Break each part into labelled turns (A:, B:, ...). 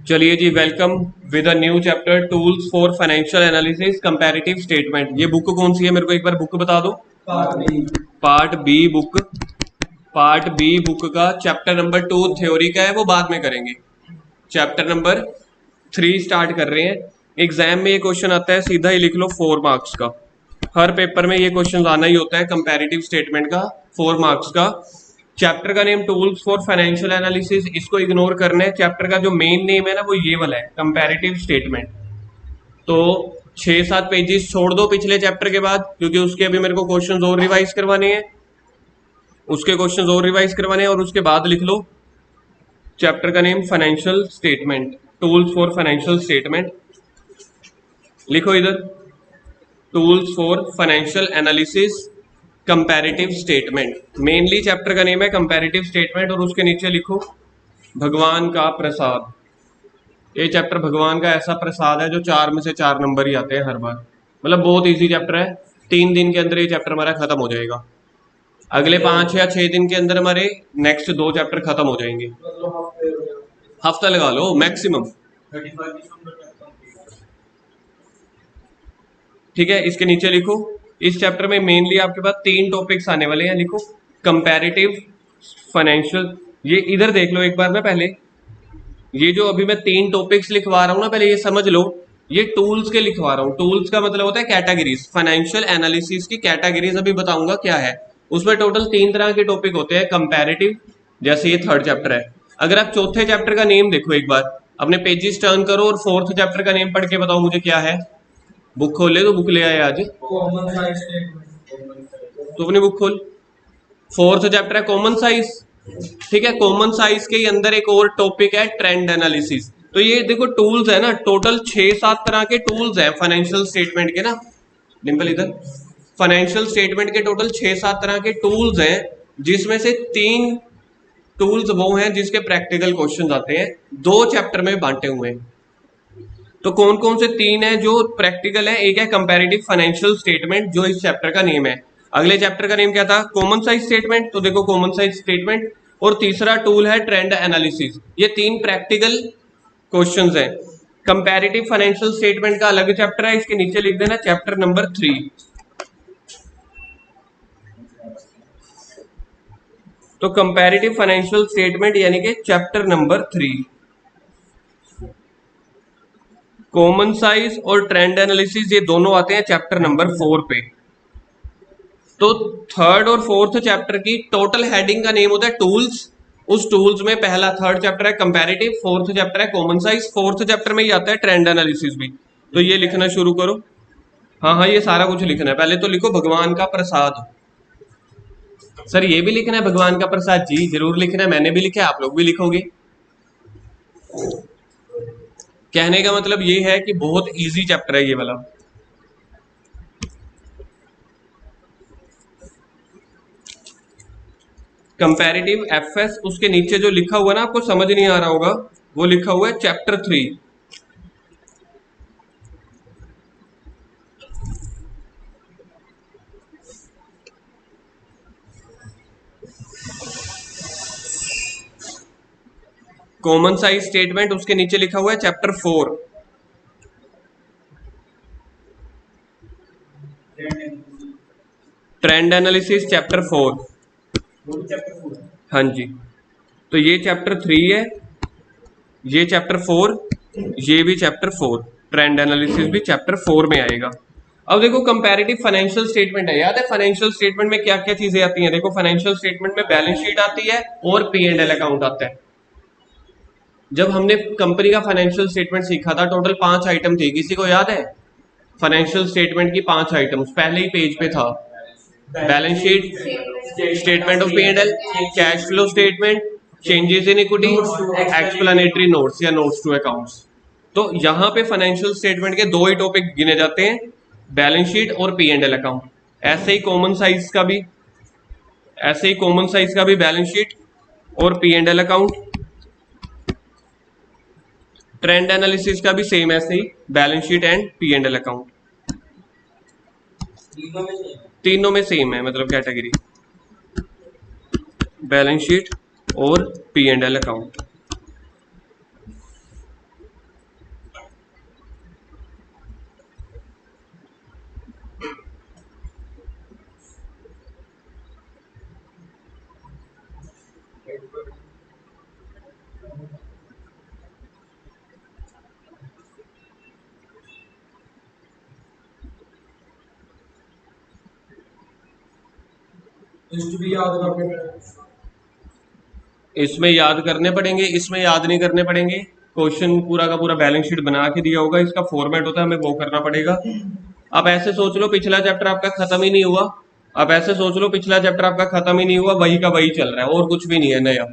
A: चलिए जी, welcome with a new chapter tools for financial analysis comparative statement. ये book कौन सी है, मेरे को एक बार बुक बता दो। Part B book. Part B book का चैप्टर नंबर 2 थ्योरी का है, वो बाद में करेंगे। चैप्टर नंबर 3 स्टार्ट कर रहे हैं। एग्जाम में ये क्वेश्चन आता है, सीधा ही लिख लो 4 मार्क्स का। हर पेपर में ये क्वेश्चन आना ही होता है कंपैरेटिव स्टेटमेंट का, 4 मार्क्स का। चैप्टर का name tools for financial analysis, इसको इग्नोर करना है। चैप्टर का जो मेन नेम है ना, वो ये वाला है, कंपैरेटिव स्टेटमेंट। तो 6-7 पेजेस छोड़ दो पिछले चैप्टर के बाद, क्योंकि उसके अभी मेरे को क्वेश्चंस और रिवाइज करवाने हैं। और उसके बाद लिख लो चैप्टर का name financial statement, tools for financial statement. लिखो इधर tools for financial analysis comparative statement. Mainly chapter का नेम है कंपैरेटिव स्टेटमेंट, और उसके नीचे लिखो भगवान का प्रसाद। ये चैप्टर भगवान का ऐसा प्रसाद है जो 4 में से 4 नंबर ही आते हैं हर बार। मतलब बहुत इजी चैप्टर है। 3 दिन के अंदर ये चैप्टर हमारा खत्म हो जाएगा। अगले 5 या 6 दिन के अंदर हमारे नेक्स्ट 2 चैप्टर खत्म हो जाएंगे। हफ्ता लगा लो मैक्सिमम। ठीक है, इसके नीचे लिखो इस चैप्टर में मेनली आपके पास 3 टॉपिक्स आने वाले हैं। लिखो कंपैरेटिव फाइनेंशियल। ये इधर देख लो एक बार, मैं पहले ये जो अभी मैं 3 टॉपिक्स लिखवा रहा हूं ना, पहले ये समझ लो, ये टूल्स के लिखवा रहा हूं। टूल्स का मतलब होता है कैटेगरीज। फाइनेंशियल एनालिसिस की कैटेगरीज अभी बताऊंगा क्या है। उसमें टोटल 3 तरह के टॉपिक होते हैं कंपैरेटिव, जैसे ये 3rd चैप्टर है। अगर आप 4थे चैप्टर का नेम देखो एक बार, अपने पेजेस टर्न करो और 4th चैप्टर का नेम पढ़ के बताओ मुझे क्या है। बुक खोले तो बुक ले आए आज, तो अपनी बुक खोल। 4th चैप्टर है कॉमन साइज। ठीक है, कॉमन साइज के अंदर एक और टॉपिक है ट्रेंड एनालिसिस। तो ये देखो टूल्स है ना, टोटल 6-7 तरह के टूल्स है फाइनेंशियल स्टेटमेंट के ना। डिंपल इधर, फाइनेंशियल स्टेटमेंट के टोटल 6-7 तरह के टूल्स हैं, जिसमें से 3 टूल्स वो हैं जिसके प्रैक्टिकल क्वेश्चंस आते हैं। 2 चैप्टर में बांटे हुए हैं। तो कौन कौन से 3 है जो प्रैक्टिकल है? एक है कंपैरेटिव फाइनेंशियल स्टेटमेंट, जो इस चैप्टर का नेम है। अगले चैप्टर का नेम क्या था? Common size statement. तो देखो कॉमन साइज स्टेटमेंट। और तीसरा टूल है ट्रेंड एनालिसिस। ये 3 प्रैक्टिकल क्वेश्चंस हैं। कंपैरेटिव फाइनेंशियल स्टेटमेंट का अलग चैप्टर है, इसके नीचे लिख देना चैप्टर नंबर 3। तो कंपैरेटिव फाइनेंशियल स्टेटमेंट यानी कि चैप्टर नंबर 3। कॉमन साइज और ट्रेंड एनालिसिस ये दोनों आते हैं चैप्टर नंबर 4 पे। तो 3rd और 4th चैप्टर की टोटल हेडिंग का नेम होता है टूल्स। उस टूल्स में पहला 3rd चैप्टर है कंपैरेटिव, 4th चैप्टर है कॉमन साइज, 4th चैप्टर में ही आता है ट्रेंड एनालिसिस भी। तो ये लिखना शुरू करो। हाँ, ये सारा कुछ लिखना है। पहले तो लिखो भगवान का प्रसाद। सर ये भी लिखना है भगवान का प्रसाद? जी जरूर लिखना है, मैंने भी लिखा है, आप लोग भी लिखोगे। कहने का मतलब ये है कि बहुत इजी चैप्टर है ये वाला। कंपैरेटिव एफएस, उसके नीचे जो लिखा हुआ ना, आपको समझ नहीं आ रहा होगा, वो लिखा हुआ है चैप्टर 3। कॉमन साइज स्टेटमेंट, उसके नीचे लिखा हुआ है चैप्टर 4। Trend analysis chapter 4। हाँ जी, तो ये चैप्टर 3 है, ये चैप्टर 4, ये भी चैप्टर 4। ट्रेंड एनालिसिस भी चैप्टर 4 में आएगा। अब देखो कंपैरेटिव फाइनेंशियल स्टेटमेंट है, याद है फाइनेंशियल स्टेटमेंट में क्या क्या चीजें आती हैं? देखो फाइनेंशियल स्टेटमेंट में बैलेंस शीट आती है और P&L अकाउंट आता है। जब हमने कंपनी का फाइनेंशियल स्टेटमेंट सीखा था, टोटल 5 आइटम थे, किसी को याद है? फाइनेंशियल स्टेटमेंट की 5 आइटम्स पहले ही पेज पे था। Balance sheet, statement of P&L, cash flow statement, changes in equity, explanatory notes या नोट्स टू अकाउंट्स। तो यहाँ पे फाइनेंशियल स्टेटमेंट के 2 ही टॉपिक गिने जाते हैं, बैलेंस शीट और P&L अकाउंट। ऐसे ही कॉमन साइज का भी बैलेंस शीट और P&L अकाउंट। ट्रेंड एनालिसिस का भी सेम ऐसे ही, balance sheet and P&L account. तीनों में सेम है, मतलब कैटेगरी बैलेंस शीट और P&L अकाउंट।
B: भी याद करने पड़ेंगे।
A: इसमें याद करने पड़ेंगे, इसमें याद नहीं करने पड़ेंगे। क्वेश्चन पूरा का पूरा बैलेंस शीट बना के दिया होगा, इसका फॉर्मेट होता है, हमें वो करना पड़ेगा। आप ऐसे सोच लो पिछला चैप्टर आपका खत्म ही नहीं हुआ, आप ऐसे सोच लो पिछला चैप्टर आपका खत्म ही नहीं हुआ, वही का वही चल रहा है और कुछ भी नहीं है नया।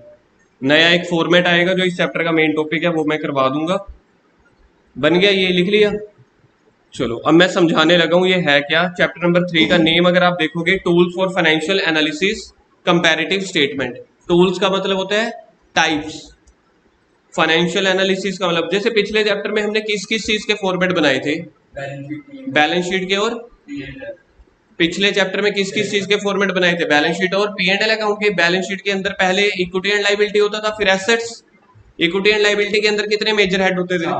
A: नया एक फॉर्मेट आएगा जो इस चैप्टर का मेन टॉपिक है वो मैं करवा दूंगा। बन गया, ये लिख लिया। चलो अब मैं समझाने लगा हूं ये है क्या। चैप्टर नंबर 3 का नेम अगर आप देखोगे, tools for financial analysis comparative statement. Tools का मतलब होता है टाइप्स, फाइनेंशियल एनालिसिस का मतलब जैसे पिछले चैप्टर में हमने किस किस चीज के फॉर्मेट बनाए थे, बैलेंस शीट के, और पिछले चैप्टर में किस किस चीज के फॉर्मेट बनाए थे, बैलेंस शीट और पी एंड एल अकाउंट के। बैलेंस शीट के अंदर पहले इक्विटी एंड लायबिलिटी होता था, फिर एसेट्स। इक्विटी एंड लायबिलिटी के अंदर कितने मेजर हेड होते थे,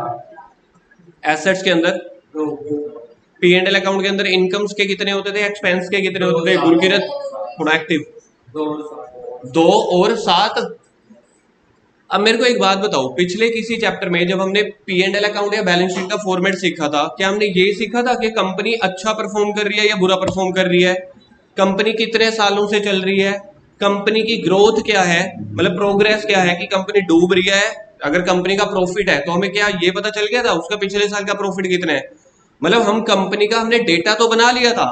A: एसेट्स के अंदर। पी एंड एल अकाउंट के अंदर इनकम्स के कितने होते थे, एक्सपेंस के कितने होते थे, गुरकिरत थोड़ा एक्टिव, 2 और 7। अब मेरे को एक बात बताओ, पिछले किसी चैप्टर में जब हमने पी एंड एल अकाउंट या बैलेंस शीट का फॉर्मेट सीखा था, क्या हमने ये सीखा था कि कंपनी अच्छा परफॉर्म कर रही है या बुरा परफॉर्म कर रही है, कंपनी कितने सालों से चल रही है, कंपनी की ग्रोथ क्या है, मतलब प्रोग्रेस क्या है, कि कंपनी डूब रही है। अगर कंपनी का प्रॉफिट है तो हमें क्या ये पता चल गया था उसका पिछले साल का प्रॉफिट कितना है। मतलब हम कंपनी का हमने डेटा तो बना लिया था,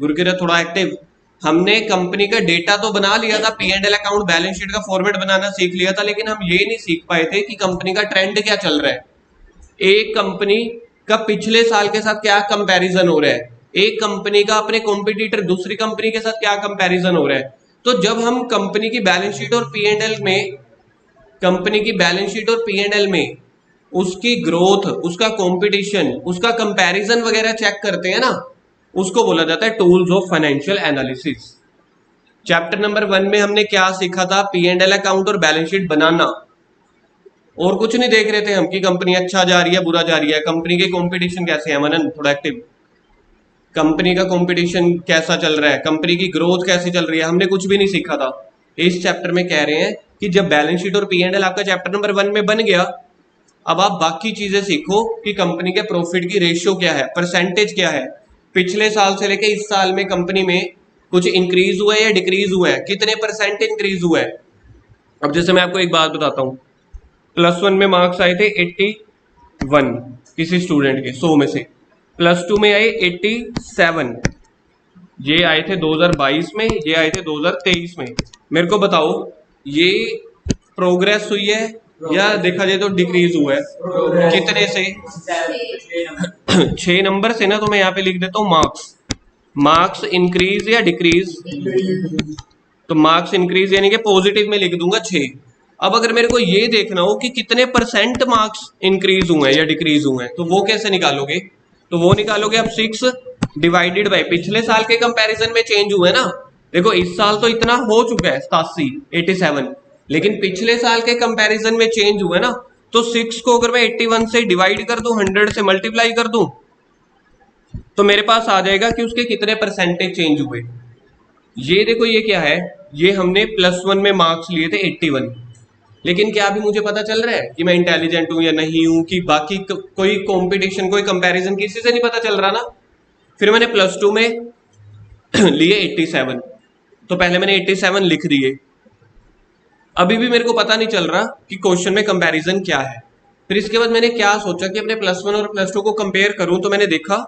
A: गुरकिरत थोड़ा एक्टिव, हमने कंपनी का डेटा तो बना लिया था, P and L account balance sheet का फॉर्मेट बनाना सीख लिया था, लेकिन हम ये नहीं सीख पाए थे कि कंपनी का ट्रेंड क्या चल रहा है, एक कंपनी का पिछले साल के साथ क्या कंपैरिजन हो रहा है, एक कंपनी का अपने कॉम्पिटिटर दूसरी कंपनी के साथ क्या कंपैरिजन हो रहा है। तो जब हम कंपनी की बैलेंस शीट और पी एंड एल में, कंपनी की बैलेंस शीट और पी एंड एल में उसकी ग्रोथ, उसका कंपटीशन, उसका कंपैरिजन वगैरह चेक करते हैं ना, उसको बोला जाता है tools of financial analysis. Chapter number 1 में हमने क्या सीखा था, पी एंड एल अकाउंट और बैलेंस शीट बनाना, और कुछ नहीं देख रहे थे हम कि कंपनी अच्छा जा रही है बुरा जा रही है, कंपनी के कंपटीशन कैसे है, मनन थोड़ा एक्टिव, कंपनी का कंपटीशन कैसा चल रहा है, कंपनी की ग्रोथ कैसी चल रही है, हमने कुछ भी नहीं सीखा था। इस चैप्टर में कह रहे हैं कि जब बैलेंस शीट और पी एंड एल आपका चैप्टर नंबर 1 में बन गया, अब आप बाकी चीजें सीखो कि कंपनी के प्रॉफिट की रेशियो क्या है, परसेंटेज क्या है, पिछले साल से लेके इस साल में कंपनी में कुछ इंक्रीज हुआ है या डिक्रीज हुआ है, कितने परसेंट इंक्रीज हुआ है। अब जैसे मैं आपको एक बात बताता हूँ, +1 में मार्क्स आए थे 81 किसी स्टूडेंट के 100 में से, +2 में आए 87, ये आए थे 2022 में, ये आए थे 2023 में। मेरे को बताओ ये प्रोग्रेस हुई है या देखा जाए तो डिक्रीज हुआ है, कितने से 6 नंबर से ना, तो मैं यहाँ पे लिख देता हूँ मार्क्स, मार्क्स इंक्रीज या डिक्रीज, तो मार्क्स इंक्रीज यानी कि पॉजिटिव में लिख दूंगा 6। अब अगर मेरे को ये देखना हो कि कितने परसेंट मार्क्स इंक्रीज हुए हैं या डिक्रीज हुए हैं, तो वो कैसे निकालोगे, तो वो निकालोगे आप 6 डिवाइडेड बाय पिछले साल के कंपैरिजन में चेंज हुए ना। देखो इस साल तो इतना हो चुका है 87, लेकिन पिछले साल के कंपैरिजन में चेंज हुआ है ना, तो 6 को अगर मैं 81 से डिवाइड कर दूं, 100 से मल्टीप्लाई कर दूं, तो मेरे पास आ जाएगा कि उसके कितने परसेंटेज चेंज हुए। ये देखो ये क्या है, ये हमने +1 में मार्क्स लिए थे 81, लेकिन क्या अभी मुझे पता चल रहा है कि मैं इंटेलिजेंट हूं या नहीं हूं, कि बाकी कोई कंपटीशन कोई कंपैरिजन किसी से नहीं पता चल रहा ना। फिर मैंने +2 में लिए 87, तो पहले मैंने 87 लिख दिए, अभी भी मेरे को पता नहीं चल रहा कि क्वेश्चन में कंपैरिजन क्या है। फिर इसके बाद मैंने क्या सोचा कि अपने +1 और +2 को कंपेयर करूं, तो मैंने देखा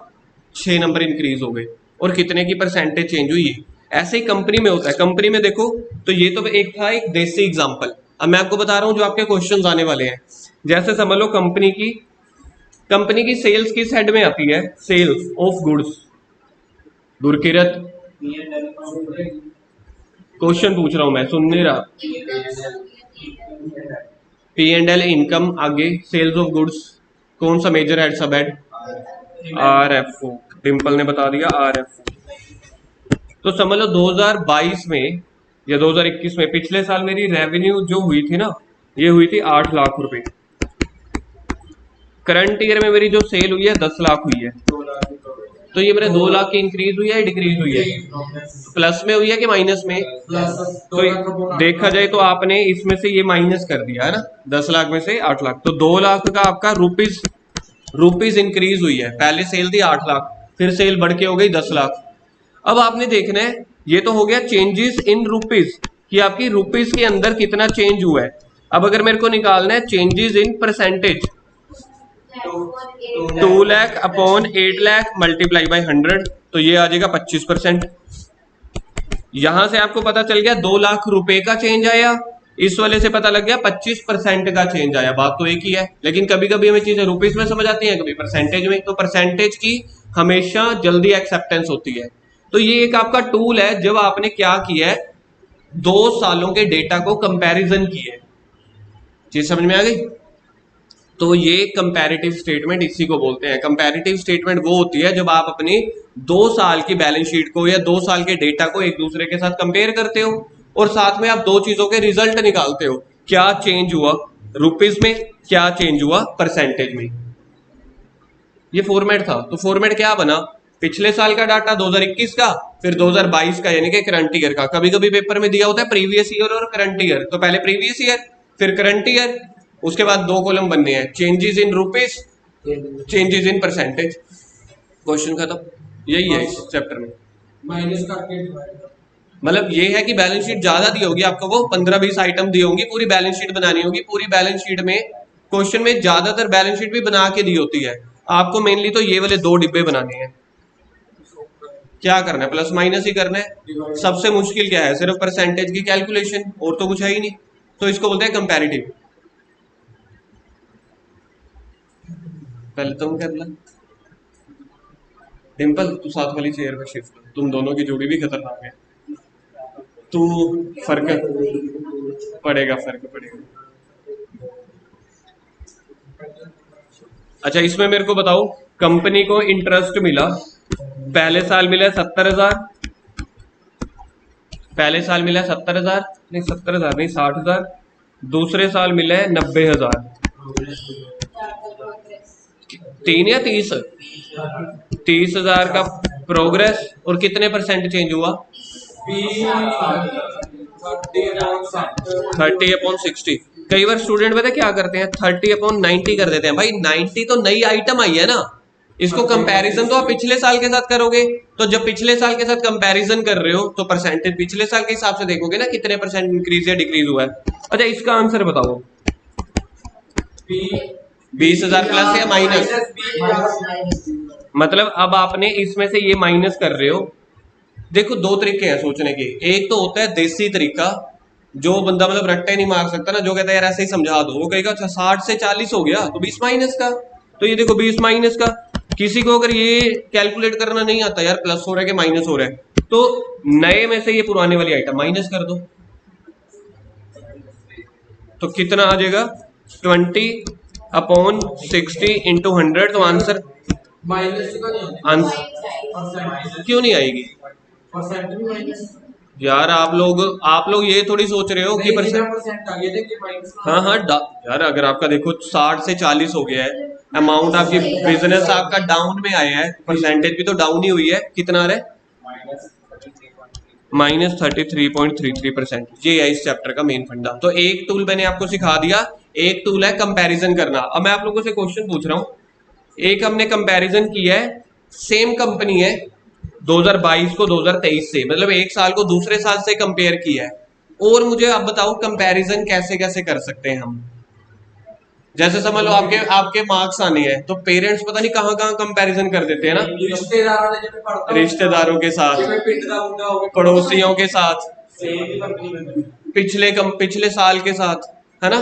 A: 6 नंबर इंक्रीज हो गए और कितने की परसेंटेज चेंज हुई। ऐसे ही कंपनी में होता है, कंपनी में देखो तो ये तो एक था एक देसी एग्जांपल, अब मैं आपको बता रहा हूं जो आपके क्वेश्चंस आने वाले हैं। जैसे समझ लो कंपनी की सेल्स किस हेड में आती है, sales of goods, Gurkirat question पूछ रहा हूं मैं, सुन नहीं रहा, पी एंड एल इनकम आगे, सेल्स ऑफ गुड्स कौन सा major head, sub head, RFO, Dimple ने बता दिया RFO। तो समझ लो 2022 में या 2021 में, पिछले साल मेरी रेवेन्यू जो हुई थी ना, ये हुई थी 8 लाख रुपए, करंट ईयर में मेरी जो सेल हुई है 10 लाख हुई है, तो ये मेरे 2 लाख की इंक्रीज हुई है डिक्रीज हुई है, प्लस में हुई है कि माइनस में, तो देखा जाए तो आपने इसमें से ये माइनस कर दिया है ना, 10 लाख में से 8 लाख, तो 2 लाख का आपका रुपीज इंक्रीज हुई है। पहले सेल थी 8 लाख, फिर सेल बढ़ के हो गई 10 लाख। अब आपने देखना है ये तो हो गया चेंजेस इन रुपीज, कि आपकी रुपीज के अंदर कितना चेंज हुआ है। अब अगर मेरे को निकालना है changes in percentage, 2 lakh upon 8 lakh multiply by 100, तो ये आ जाएगा 25%। यहां से आपको पता चल गया 2 लाख रुपए का चेंज आया, इस वाले से पता लग गया 25% का चेंज आया। बात तो एक ही है, लेकिन कभी कभी हमें चीजें रुपीज में समझ आती हैं, कभी परसेंटेज में। तो परसेंटेज की हमेशा जल्दी एक्सेप्टेंस होती है। तो ये एक आपका टूल है जब आपने क्या किया है, 2 सालों के डेटा को कंपैरिजन किया है। चीज समझ में आ गई? तो ये कंपैरेटिव स्टेटमेंट इसी को बोलते हैं। कंपैरेटिव स्टेटमेंट वो होती है जब आप अपनी 2 साल की बैलेंस शीट को या 2 साल के डेटा को एक दूसरे के साथ कंपेयर करते हो और साथ में आप 2 चीजों के रिजल्ट निकालते हो, क्या चेंज हुआ रुपीज में, क्या चेंज हुआ परसेंटेज में। ये फॉर्मेट था। तो फॉर्मेट क्या बना, पिछले साल का डाटा 2021 का, फिर 2022 का यानी कि करंट ईयर का। कभी कभी पेपर में दिया होता है प्रीवियस ईयर और करंट ईयर, तो पहले प्रीवियस ईयर फिर करंट ईयर, उसके बाद 2 कॉलम बनने हैं, changes in rupees, changes in percentage. Question खत्म। यही है इस चैप्टर में।
B: माइनस करके
A: मतलब ये है कि बैलेंस शीट ज्यादा दी होगी आपको, वो 15-20 आइटम दी होंगी, पूरी बैलेंस शीट बनानी होगी। पूरी बैलेंस शीट में क्वेश्चन में ज्यादातर बैलेंस शीट भी बना के दी होती है। आपको मेनली तो ये वाले 2 डिब्बे बनाने हैं। क्या करना है, प्लस माइनस ही करना है। सबसे मुश्किल क्या है, सिर्फ परसेंटेज की कैलकुलेशन, और तो कुछ है ही नहीं। तो इसको बोलते हैं कंपैरेटिव। पहले तुम कर ला, डिम्पल तू साथ वाली चेयर पे शिफ्ट हो, तुम दोनों की जोड़ी भी खतरनाक है। तू फर्क पड़ेगा, फर्क पड़ेगा। अच्छा, इसमें मेरे को बताओ, कंपनी को इंटरेस्ट मिला, पहले साल मिला 70,000, पहले साल मिला 70,000 नहीं, 70,000 नहीं, 60,000। दूसरे साल मिला है 90,000। 3 या 30, 30,000 का प्रोग्रेस। और कितने परसेंट चेंज हुआ, 30/60। कई बार स्टूडेंट पता क्या करते हैं, 30/90 कर देते हैं। भाई 90 तो नई आइटम आई है ना, इसको कंपैरिजन तो आप पिछले साल के साथ करोगे। तो जब पिछले साल के साथ कंपैरिजन कर रहे हो तो परसेंटेज पिछले साल के हिसाब से देखोगे ना, कितने परसेंट इंक्रीज या डिक्रीज हुआ है। अच्छा, इसका आंसर बताओ, 20,000 प्लस या माइनस। मतलब अब आपने इसमें से ये माइनस कर रहे हो। देखो 2 तरीके हैं सोचने के। एक तो होता है देसी तरीका, जो बंदा मतलब रट्टे नहीं मार सकता ना, जो कहता है यार ऐसे ही समझा दो, वो कहेगा अच्छा 60 से 40 हो गया तो 20 माइनस का। तो ये देखो 20 माइनस का। किसी को अगर ये कैलकुलेट करना नहीं आता, यार प्लस हो रहा है कि माइनस हो रहा है, तो नए में से ये पुराने वाली आइटम माइनस कर दो, तो कितना आ जाएगा, 20/60 इंटू 100। तो आंसर
B: माइनस
A: क्यों नहीं आएगी
B: परसेंट भी माइनस।
A: यार? आप लोग ये थोड़ी सोच रहे हो कि
B: परसेंट आगे देखिए माइनस।
A: हाँ हाँ यार, अगर आपका देखो 60 से 40 हो गया है, अमाउंट आपकी बिजनेस आपका डाउन में आया है, परसेंटेज भी तो डाउन ही हुई है, कितना आ रहा है, -33.33%। ये है इस चैप्टर का मेन फंडा। तो एक टूल मैंने आपको सिखा दिया, एक टूल है कंपैरिजन करना। अब मैं आप लोगों से क्वेश्चन पूछ रहा हूँ, एक हमने कंपैरिजन किया है, सेम कंपनी है, 2022 को 2023 से, मतलब एक साल को दूसरे साल से कंपेयर किया है। और मुझे आप बताओ कंपैरिजन कैसे कैसे कर सकते हैं हम। जैसे समझ लो आपके मार्क्स आने हैं, तो पेरेंट्स पता नहीं कहाँ कहाँ कंपैरिजन कर देते हैं ना, रिश्तेदारों के साथ, पड़ोसियों के साथ, पिछले साल के साथ, है ना,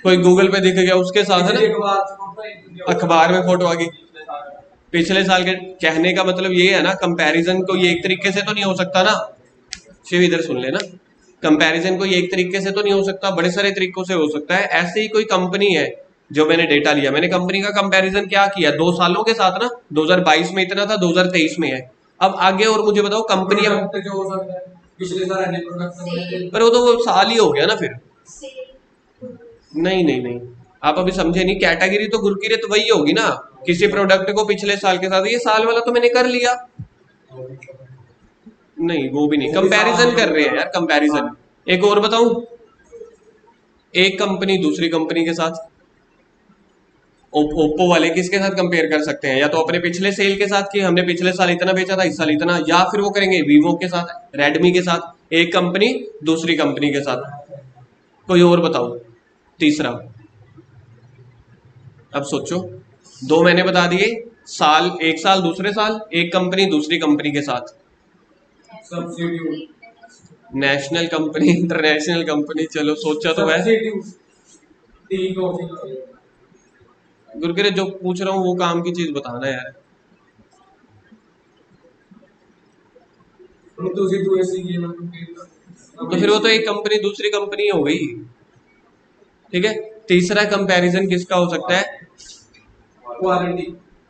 A: कोई गूगल पे दिख गया उसके साथ, है ना, अखबार में फोटो आ गई पिछले साल के। कहने का मतलब ये है ना, कंपैरिजन को ये एक तरीके से तो नहीं हो सकता ना, शिव इधर सुन लेना, कंपैरिजन को ये एक तरीके से तो नहीं हो सकता, बड़े सारे तरीकों से हो सकता है। ऐसे ही कोई कंपनी है, जो मैंने डेटा लिया, मैंने कंपनी का कंपैरिजन क्या किया, 2 सालों के साथ ना, 2022 में इतना था, 2023 में है। अब आगे और मुझे बताओ कंपनी
B: पिछले साल
A: पर वो तो वो साल ही हो गया ना फिर। नहीं नहीं नहीं, आप अभी समझे नहीं। कैटेगरी तो गुरकीरत वही होगी ना, किसी प्रोडक्ट को पिछले साल के साथ, ये साल वाला तो मैंने कर लिया। नहीं वो भी नहीं, कंपैरिजन कर रहे हैं यार, कंपैरिजन। एक और बताऊं, एक कंपनी दूसरी कंपनी के साथ, ओप्पो वाले किसके साथ कंपेयर कर सकते हैं? या तो अपने पिछले सेल के साथ कि हमने पिछले साल इतना बेचा था, इस साल इतना, या फिर वो करेंगे वीवो के साथ, रेडमी के साथ, एक कंपनी दूसरी कंपनी के साथ। कोई और बताओ तीसरा। अब सोचो, दो मैंने बता दिए, साल एक साल दूसरे साल, एक कंपनी दूसरी कंपनी के साथ।
B: Substitute.
A: National company, international company, चलो सोचा तो है।
B: तीन को होगी।
A: गुरुकिरे जो पूछ रहा हूँ वो काम की चीज बताना यार।
B: तो
A: फिर वो तो एक कंपनी दूसरी कंपनी हो गई। ठीक है, तीसरा कंपैरिजन किसका हो सकता है?
B: क्वालिटी।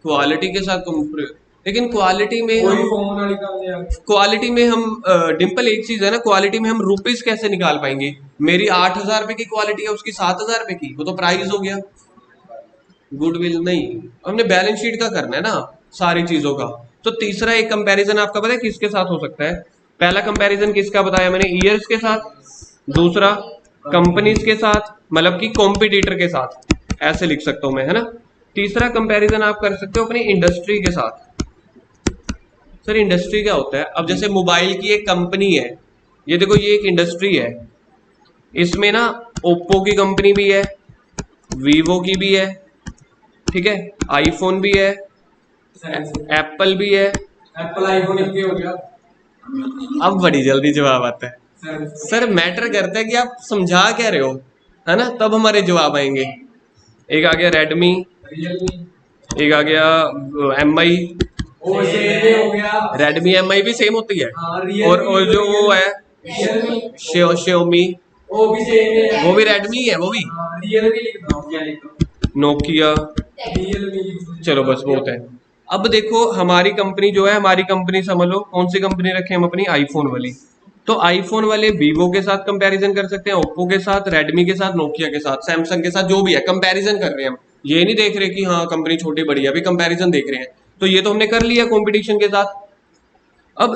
A: क्वालिटी के साथ कंपेयर। लेकिन क्वालिटी में
B: कोई फोन वाली का ले आके।
A: क्वालिटी में हम डिम्पल एक चीज है ना, क्वालिटी में हम रुपीस कैसे निकाल पाएंगे? मेरी 8,000 रुपए की क्वालिटी है, उसकी 7,000 रुपए की, वो तो प्राइस हो गया। गुडविल नहीं, हमने बैलेंस शीट का करना है ना सारी चीजों का। तो तीसरा एक कंपैरिजन आपका पता है किसके साथ हो सकता है? पहला कंपैरिजन किसका बताया मैंने? ईयर्स के साथ। दूसरा कंपनीज के साथ, मतलब कि कॉम्पिटिटर के साथ, ऐसे लिख सकता हूं मैं, है ना। तीसरा कंपैरिजन आप कर सकते हो अपनी इंडस्ट्री के साथ। सर इंडस्ट्री क्या होता है? अब जैसे मोबाइल की एक कंपनी है, ये देखो ये एक इंडस्ट्री है, इसमें ना ओप्पो की कंपनी भी है, वीवो की भी है, ठीक है, आईफोन भी है, एप्पल भी है।
B: एप्पल आईफोन एक हो गया।
A: अब बड़ी जल्दी जवाब आता है। सर मैटर करता है कि आप समझा क्या रहे हो, है ना, तब हमारे जवाब आएंगे। एक आ गया रेडमी,
B: रियलमी।
A: एक आ गया MI।
B: और सेम हो गया।
A: रेडमी MI भी सेम होती है।
B: हाँ, Realme
A: और जो वो है
B: रियलमी।
A: Xiaomi,
B: वो भी सेम है।
A: वो भी रेडमी है, वो भी
B: रियलमी लिख दो, क्या लिख दो?
A: नोकिया।
B: रियलमी लिख दो।
A: चलो बस बहुत है। अब देखो हमारी कंपनी जो है, हमारी कंपनी समझ लो कौन सी कंपनी रखे हम अपनी? आईफोन वाली। तो आईफोन वाले वीवो के साथ कंपैरिजन कर सकते हैं, ओप्पो के साथ, रेडमी के साथ, नोकिया के साथ, सैमसंग के साथ, जो भी है कंपैरिजन कर रहे हैं हम। ये नहीं देख रहे कि हाँ कंपनी छोटी बड़ी है, अभी कंपैरिजन देख रहे हैं। तो ये तो हमने कर लिया कंपटीशन के साथ। अब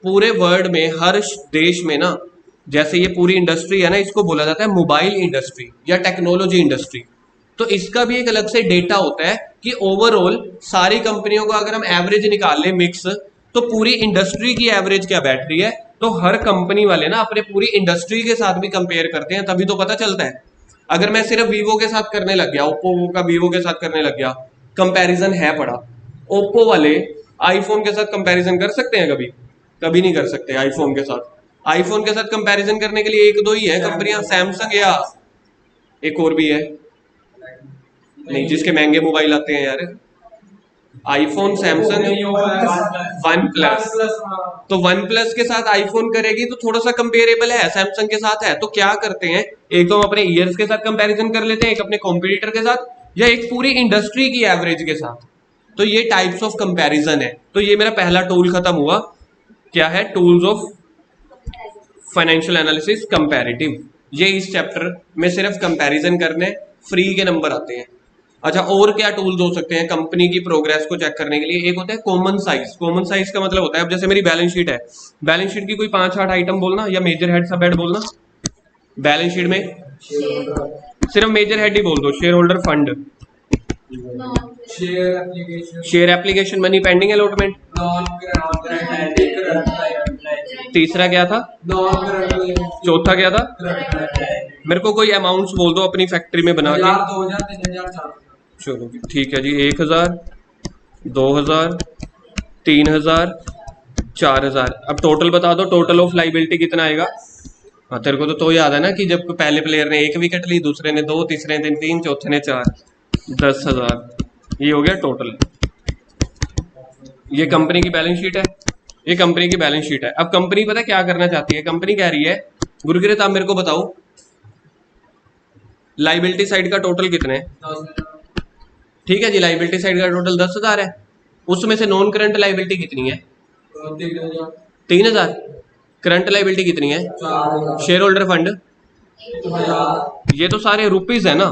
A: पूरे वर्ल्ड में हर देश में ना, जैसे ये पूरी इंडस्ट्री है ना, इसको बोला जाता है मोबाइल इंडस्ट्री या टेक्नोलॉजी इंडस्ट्री। तो इसका भी एक अलग से डेटा होता है कि ओवरऑल सारी कंपनियों को अगर हम एवरेज निकाल लें मिक्स, तो पूरी इंडस्ट्री की एवरेज क्या बैठ रही है। तो हर कंपनी वाले ना अपने पूरी इंडस्ट्री के साथ भी कंपेयर करते हैं, तभी तो पता चलता है। अगर मैं सिर्फ वीवो के साथ करने लग गया, ओप्पो का वीवो के साथ करने लग गया, कंपैरिजन है पड़ा। ओप्पो वाले आईफोन के साथ कंपैरिजन कर सकते हैं? कभी कभी नहीं कर सकते आईफोन के साथ। आईफोन के साथ कंपैरिजन करने के लिए एक दो ही है कंपनियां, सैमसंग या एक और भी है, नहीं जिसके महंगे मोबाइल आते हैं यार। IPhone, Samsung, one plus. तो वन प्लस के साथ आईफोन करेगी तो थोड़ा सा कंपेरेबल है, सैमसंग के साथ है। तो क्या करते हैं, एक तो हम अपने ईयर्स के साथ कंपैरिजन कर लेते हैं, एक अपने कॉम्पिटिटर के साथ, या एक पूरी इंडस्ट्री की एवरेज के साथ। तो ये टाइप्स ऑफ कंपैरिजन है। तो ये मेरा पहला टूल खत्म हुआ। क्या है? Tools of financial analysis comparative. ये इस चैप्टर में सिर्फ कंपैरिजन करने, फ्री के नंबर आते हैं। अच्छा, और क्या टूल्स हो सकते हैं कंपनी की प्रोग्रेस को चेक करने के लिए? एक होता है कॉमन साइज। कॉमन साइज का मतलब होता है, अब जैसे मेरी बैलेंस शीट है, बैलेंस शीट की कोई 5-8 आइटम बोलना, या मेजर हेड सब हेड बोलना। बैलेंस शीट में सिर्फ मेजर हेड ही बोल दो। Share holder fund, share application, money pending allotment. तीसरा क्या था? चौथा क्या था? मेरे को कोई अमाउंट्स बोल दो अपनी फैक्ट्री में बना के।
B: 2000, 3000, 4000।
A: चलो ठीक है जी, 1000, 2000, 3000, 4000। अब टोटल बता दो, टोटल ऑफ लाइबिलिटी कितना आएगा? हाँ तेरे को तो याद है ना कि जब पहले प्लेयर ने 1 विकेट ली, दूसरे ने 2, तीसरे ने 3, चौथे ने 4, 10,000। ये हो गया टोटल। ये कंपनी की बैलेंस शीट है, ये कंपनी की बैलेंस शीट है। अब कंपनी पता क्या करना चाहती है? कंपनी कह रही है गुरुकिरत आप मेरे को बताओ लाइबिलिटी साइड का टोटल कितने है? ठीक है जी, लाइबिलिटी साइड का टोटल 10,000 है। उसमें से नॉन करंट लाइबिलिटी कितनी है? 3,000। करंट लाइबिलिटी कितनी है? शेयर होल्डर फंड, ये तो सारे रुपीज है ना।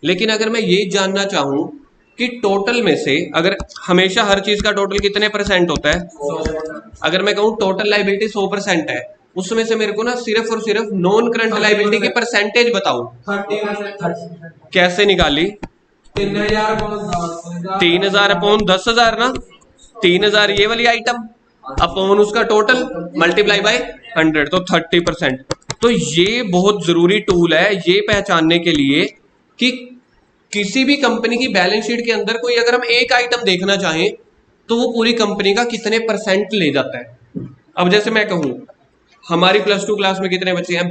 A: लेकिन अगर मैं ये जानना चाहूं कि टोटल में से, अगर हमेशा हर चीज का टोटल कितने परसेंट होता है? अगर मैं कहूं टोटल लाइबिलिटी 100% है, उसमें से मेरे को ना सिर्फ और सिर्फ नॉन करंट लाइबिलिटी की परसेंटेज बताओ।
B: 30%।
A: कैसे निकाली?
B: 3000 को
A: 3000 अपॉन 10,000 ना, 3000 ये वाली आइटम अपॉन उसका टोटल मल्टीप्लाई बाय 100 तो 30%। तो ये बहुत जरूरी टूल है ये पहचानने के लिए कि किसी भी कंपनी की बैलेंस शीट के अंदर कोई अगर हम एक आइटम देखना चाहें तो वो पूरी कंपनी का कितने परसेंट ले जाता है। अब जैसे मैं कहूं हमारी +2 क्लास में कितने बच्चे हैं,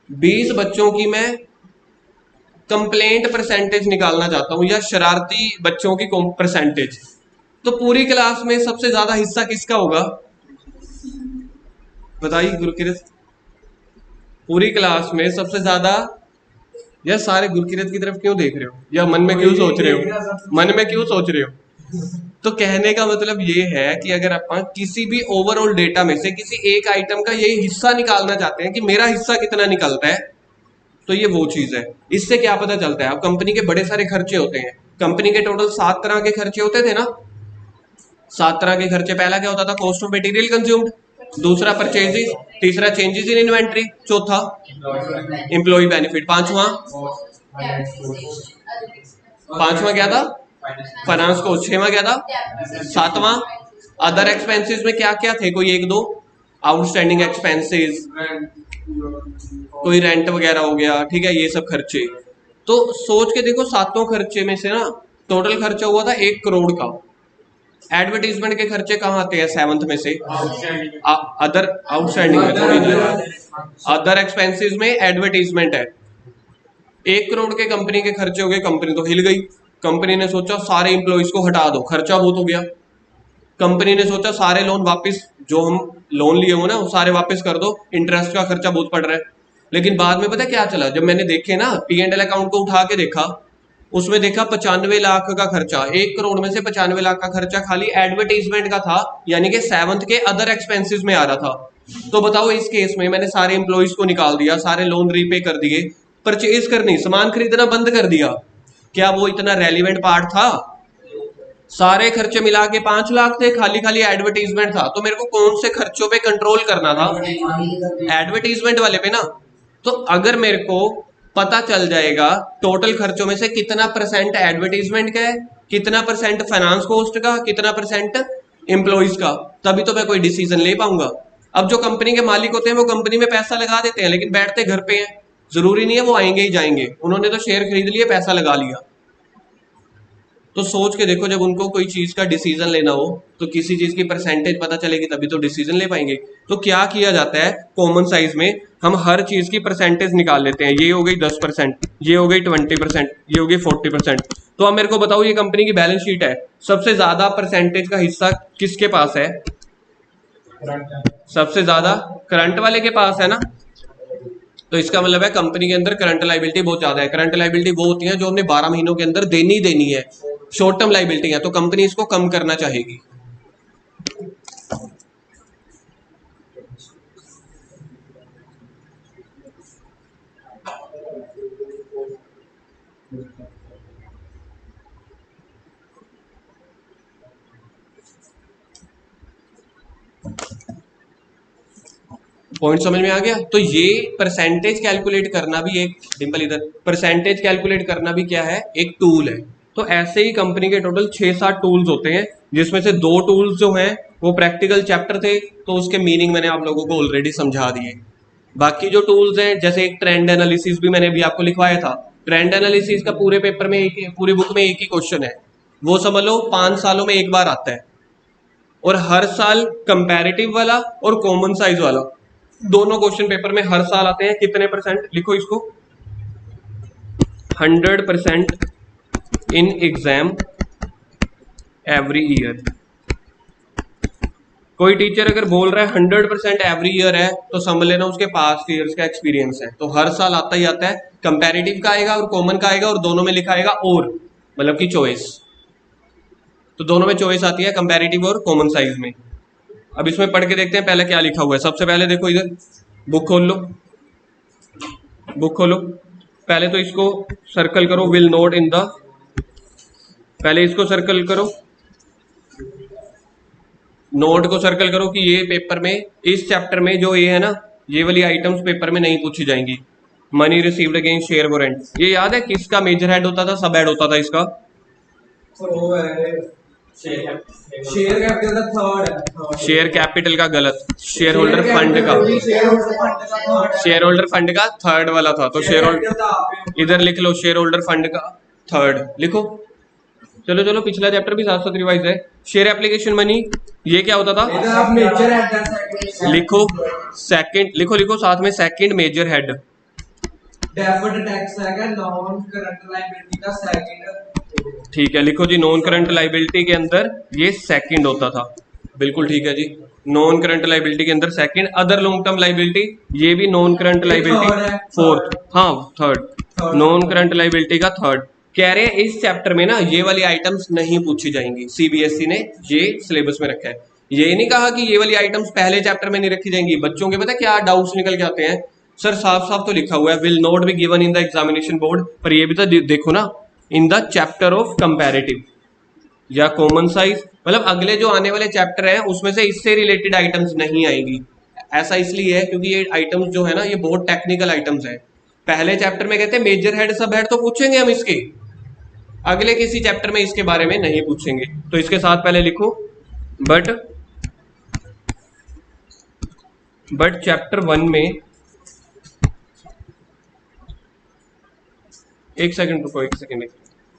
A: 20 बच्चों की मैं कंप्लेंट परसेंटेज निकालना चाहता हूं या शरारती बच्चों की परसेंटेज, तो पूरी क्लास में सबसे ज्यादा हिस्सा किसका होगा बताइए गुरकिरत? पूरी क्लास में सबसे ज्यादा, या सारे गुरकिरत की तरफ क्यों देख रहे हो या मन में क्यों सोच रहे हो, मन में क्यों सोच रहे हो? तो कहने का मतलब ये है कि अगर अपन किसी भी ओवरऑल डेटा में से किसी एक आइटम का ये हिस्सा निकालना चाहते हैं कि मेरा हिस्सा कितना निकलता है, तो ये वो चीज है। इससे क्या पता चलता है, अब कंपनी के बड़े सारे खर्चे होते हैं, कंपनी के टोटल 7 तरह के खर्चे होते थे ना, 7 तरह के खर्चे। पहला क्या होता था, कॉस्ट ऑफ मटेरियल कंज्यूम्ड, दूसरा परचेजेस, तीसरा चेंजेस इन इन्वेंट्री, चौथा एम्प्लॉय बेनिफिट, पांचवा क्या था, फाइनेंस को, 6वां क्या था, 7वां अदर एक्सपेंसेस में क्या क्या थे, कोई एक दो आउटस्टैंडिंग एक्सपेंसेस, कोई रेंट वगैरह हो गया, ठीक है, ये सब खर्चे। तो सोच के देखो 7 खर्चे में से ना टोटल खर्चा हुआ था 1 करोड़ का। एडवर्टीजमेंट के खर्चे कहाँ आते हैं 7th में से, अदर आउटस्टैंडिंग में, थोड़ी अदर एक्सपेंसेस में एडवर्टीजमेंट है। 1 करोड़ के कंपनी के खर्चे हो गए, कंपनी तो हिल गई। कंपनी ने सोचा सारे एम्प्लॉइज को हटा दो, खर्चा बहुत हो गया। कंपनी ने सोचा सारे लोन वापस, जो हम लोन लिए हो ना वो सारे वापस कर दो, इंटरेस्ट का खर्चा बहुत पड़ रहा है। लेकिन बाद में पता क्या चला, जब मैंने देखे ना P&L अकाउंट को उठा के देखा, उसमें देखा 95 लाख का खर्चा, 1 करोड़ में से 95 लाख का खर्चा खाली एडवर्टीजमेंट का था, यानी कि 7th के अदर एक्सपेंसेस में आ रहा था। तो बताओ इस केस में मैंने सारे एम्प्लॉइज को निकाल दिया, सारे लोन रीपे कर दिए, परचेज करनी, सामान खरीदना बंद कर दिया, क्या वो इतना रेलिवेंट पार्ट था? सारे खर्चे मिला के 5 लाख थे, खाली खाली एडवर्टीजमेंट था। तो मेरे को कौन से खर्चों पे कंट्रोल करना था, एडवर्टीजमेंट वाले पे ना। तो अगर मेरे को पता चल जाएगा टोटल खर्चों में से कितना परसेंट एडवर्टीजमेंट का है, कितना परसेंट फाइनेंस कॉस्ट का, कितना परसेंट एम्प्लॉइज का, तभी तो मैं कोई डिसीजन ले पाऊंगा। अब जो कंपनी के मालिक होते हैं वो कंपनी में पैसा लगा देते हैं, लेकिन बैठते घर पे हैं, जरूरी नहीं है वो आएंगे ही जाएंगे, उन्होंने तो शेयर खरीद लिए, पैसा लगा लिया। तो सोच के देखो, जब उनको कोई चीज का डिसीजन लेना हो तो किसी चीज की परसेंटेज पता चलेगी तभी तो डिसीजन ले पाएंगे। तो क्या किया जाता है, कॉमन साइज में हम हर चीज की परसेंटेज निकाल लेते हैं। ये हो गई 10%, ये हो गई 20%, ये हो गई 40%। तो अब मेरे को बताओ, ये कंपनी की बैलेंस शीट है, सबसे ज्यादा परसेंटेज का हिस्सा किसके पास है? सबसे ज्यादा करंट वाले के पास है ना। तो इसका मतलब है कंपनी के अंदर करंट लाइबिलिटी बहुत ज्यादा है। करंट लाइबिलिटी वो होती है जो हमने 12 महीनों के अंदर देनी है। शॉर्ट टर्म लाइबिलिटी है तो कंपनी इसको कम करना चाहेगी। पॉइंट समझ में आ गया? तो ये परसेंटेज कैलकुलेट करना भी एक, डिंपल इधर, परसेंटेज कैलकुलेट करना भी क्या है, एक टूल है। तो ऐसे ही कंपनी के टोटल 6-7 टूल्स होते हैं, जिसमें से 2 टूल्स जो हैं वो प्रैक्टिकल चैप्टर थे, तो उसके मीनिंग मैंने आप लोगों को ऑलरेडी समझा दिए। बाकी जो टूल्स हैं, जैसे एक ट्रेंड एनालिसिस भी मैंने अभी आपको लिखवाया था। ट्रेंड एनालिसिस का पूरे पेपर में पूरी बुक में एक ही क्वेश्चन है, वो समझ लो 5 सालों में एक बार आता है, और हर साल कंपैरेटिव वाला और कॉमन साइज वाला दोनों क्वेश्चन पेपर में हर साल आते हैं। कितने परसेंट लिखो इसको, 100% इन एग्जाम एवरी ईयर। कोई टीचर अगर बोल रहा है 100% एवरी ईयर है, तो समझ लेना उसके पास्ट ईयर्स का एक्सपीरियंस है। तो हर साल आता ही आता है, कंपैरेटिव का आएगा और कॉमन का आएगा, और दोनों में लिखा आएगा और, मतलब की चॉइस। तो दोनों में चॉइस आती है, कंपैरेटिव और कॉमन साइज में। अब इसमें पढ़ के देखते हैं पहले क्या लिखा हुआ है। सबसे पहले देखो इधर बुक खोल लो, बुक खोलो, पहले तो इसको सर्कल करो, विल नोट इन द, पहले इसको सर्कल करो, नोट को सर्कल करो कि ये पेपर में, इस चैप्टर में जो ये है ना, ये वाली आइटम्स पेपर में नहीं पूछी जाएंगी। Money received against share warrant, ये याद है किसका मेजर हेड होता था, सब हेड होता था इसका?
B: वो है शेयर कैपिटल का थर्ड है।
A: शेयर कैपिटल का गलत, शेयर होल्डर फंड का,
B: शेयर होल्डर फंड का थर्ड
A: शेयर होल्डर फंड का थर्ड वाला था, तो शेयर होल्डर इधर लिख लो, शेयर होल्डर फंड का थर्ड लिखो। चलो चलो पिछला चैप्टर भी साथ साथ रिवाइज है। शेयर एप्लीकेशन मनी, ये क्या होता था?
B: इधर आप मेजर हेड
A: लिखो सेकंड, लिखो लिखो साथ में second major head.
B: Deferred tax है नॉन करंट लायबिलिटी का सेकंड।
A: ठीक है, लिखो जी नॉन करंट लाइबिलिटी के अंदर ये सेकंड होता था, बिल्कुल ठीक है जी। नॉन करंट लाइबिलिटी के अंदर second, other long term liability ये भी नॉन करंट लाइबिलिटी फोर्थ, हाँ थर्ड, नॉन करंट लाइबिलिटी का थर्ड। कह रहे हैं इस चैप्टर में ना ये वाली आइटम्स नहीं पूछी जाएंगी, सीबीएसई ने ये सिलेबस में रखा है। ये नहीं कहा कि ये वाली आइटम्स पहले चैप्टर में नहीं रखी जाएंगी। बच्चों के पता क्या डाउट्स निकल के आते हैं, सर साफ साफ तो लिखा हुआ है will not be given in the examination board, पर ये भी तो देखो ना in the chapter of comparative या कॉमन साइज, मतलब अगले जो आने वाले चैप्टर हैं उसमें से इससे रिलेटेड आइटम्स नहीं आएंगी। ऐसा इसलिए है क्योंकि ये आइटम्स जो है ना ये बहुत टेक्निकल आइटम्स है। पहले चैप्टर में कहते हैं मेजर हेड सब हेड तो पूछेंगे हम इसके, अगले किसी चैप्टर में इसके बारे में नहीं पूछेंगे। तो इसके साथ पहले लिखो बट चैप्टर 1 में, एक सेकंड रुको, एक सेकंड,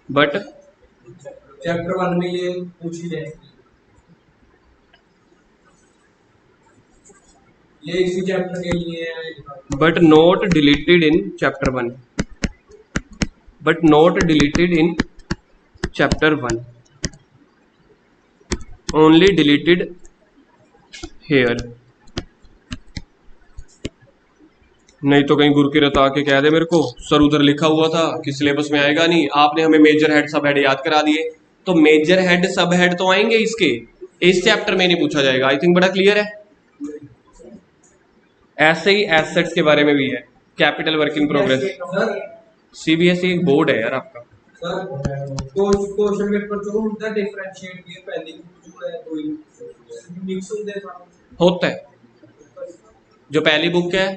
A: बट
B: चैप्टर 1 में ये पूछी जाएगी, ये इसी चैप्टर के लिए है।
A: But not deleted in chapter 1, but not deleted in chapter 1, only deleted here. नहीं तो कहीं गुरकिरत आके कह दे मेरे को सर उधर लिखा हुआ था कि सिलेबस में आएगा नहीं, आपने हमें मेजर हेड सब हेड याद करा दिए। तो मेजर हेड सब हेड तो आएंगे इसके, इस चैप्टर में नहीं पूछा जाएगा। आई थिंक बड़ा क्लियर है। ऐसे ही एसेट्स के बारे में भी है, capital work in progress. CBSE एक बोर्ड है यार आपका।
B: सर क्वेश्चन पेपर जो होता है डिफरेंशिएट किए पहले जो है कोई मिक्स
A: होता है, जो पहली बुक है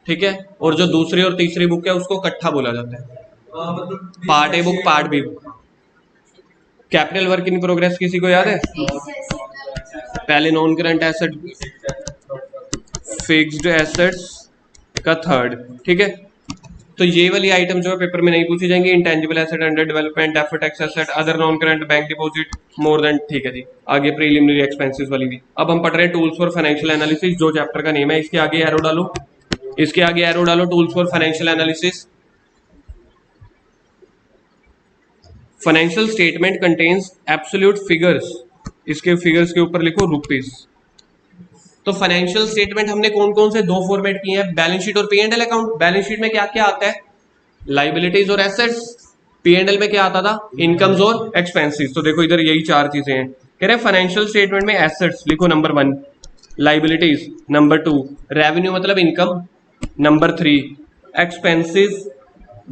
A: ठीक है, और जो दूसरी और तीसरी बुक है उसको इकट्ठा बोला जाता है,
B: मतलब
A: part A book part B book. Capital work in progress किसी को याद है? पहले non current asset, fixed assets का थर्ड, ठीक है। तो ये वाली आइटम जो है पेपर में नहीं पूछी जाएंगी। Intangible asset, under development, deferred tax asset, other non current bank deposit, more than, ठीक है जी। आगे प्रीलिमिनरी एक्सपेंसेस वाली भी। अब हम पढ़ रहे हैं टूल्स फॉर फाइनेंशियल एनालिसिस, जो चैप्टर का नेम है। इसके आगे एरो डालो, इसके आगे एरो डालो, tools for financial analysis. Financial statement contains absolute figures, इसके फिगर्स के ऊपर लिखो रुपीस। तो फाइनेंशियल स्टेटमेंट हमने कौन कौन से दो फॉर्मेट किए हैं, बैलेंस शीट और P and L account. Balance sheet में क्या क्या आता है, लाइबिलिटीज और एसेट्स। पी एंड एल में क्या आता था, इनकम्स और एक्सपेंसेस। तो देखो इधर यही चार चीजें हैं। कह रहे हैं फाइनेंशियल स्टेटमेंट में एसेट्स लिखो नंबर 1, लाइबिलिटीज नंबर 2, रेवेन्यू मतलब इनकम नंबर 3, एक्सपेंसेस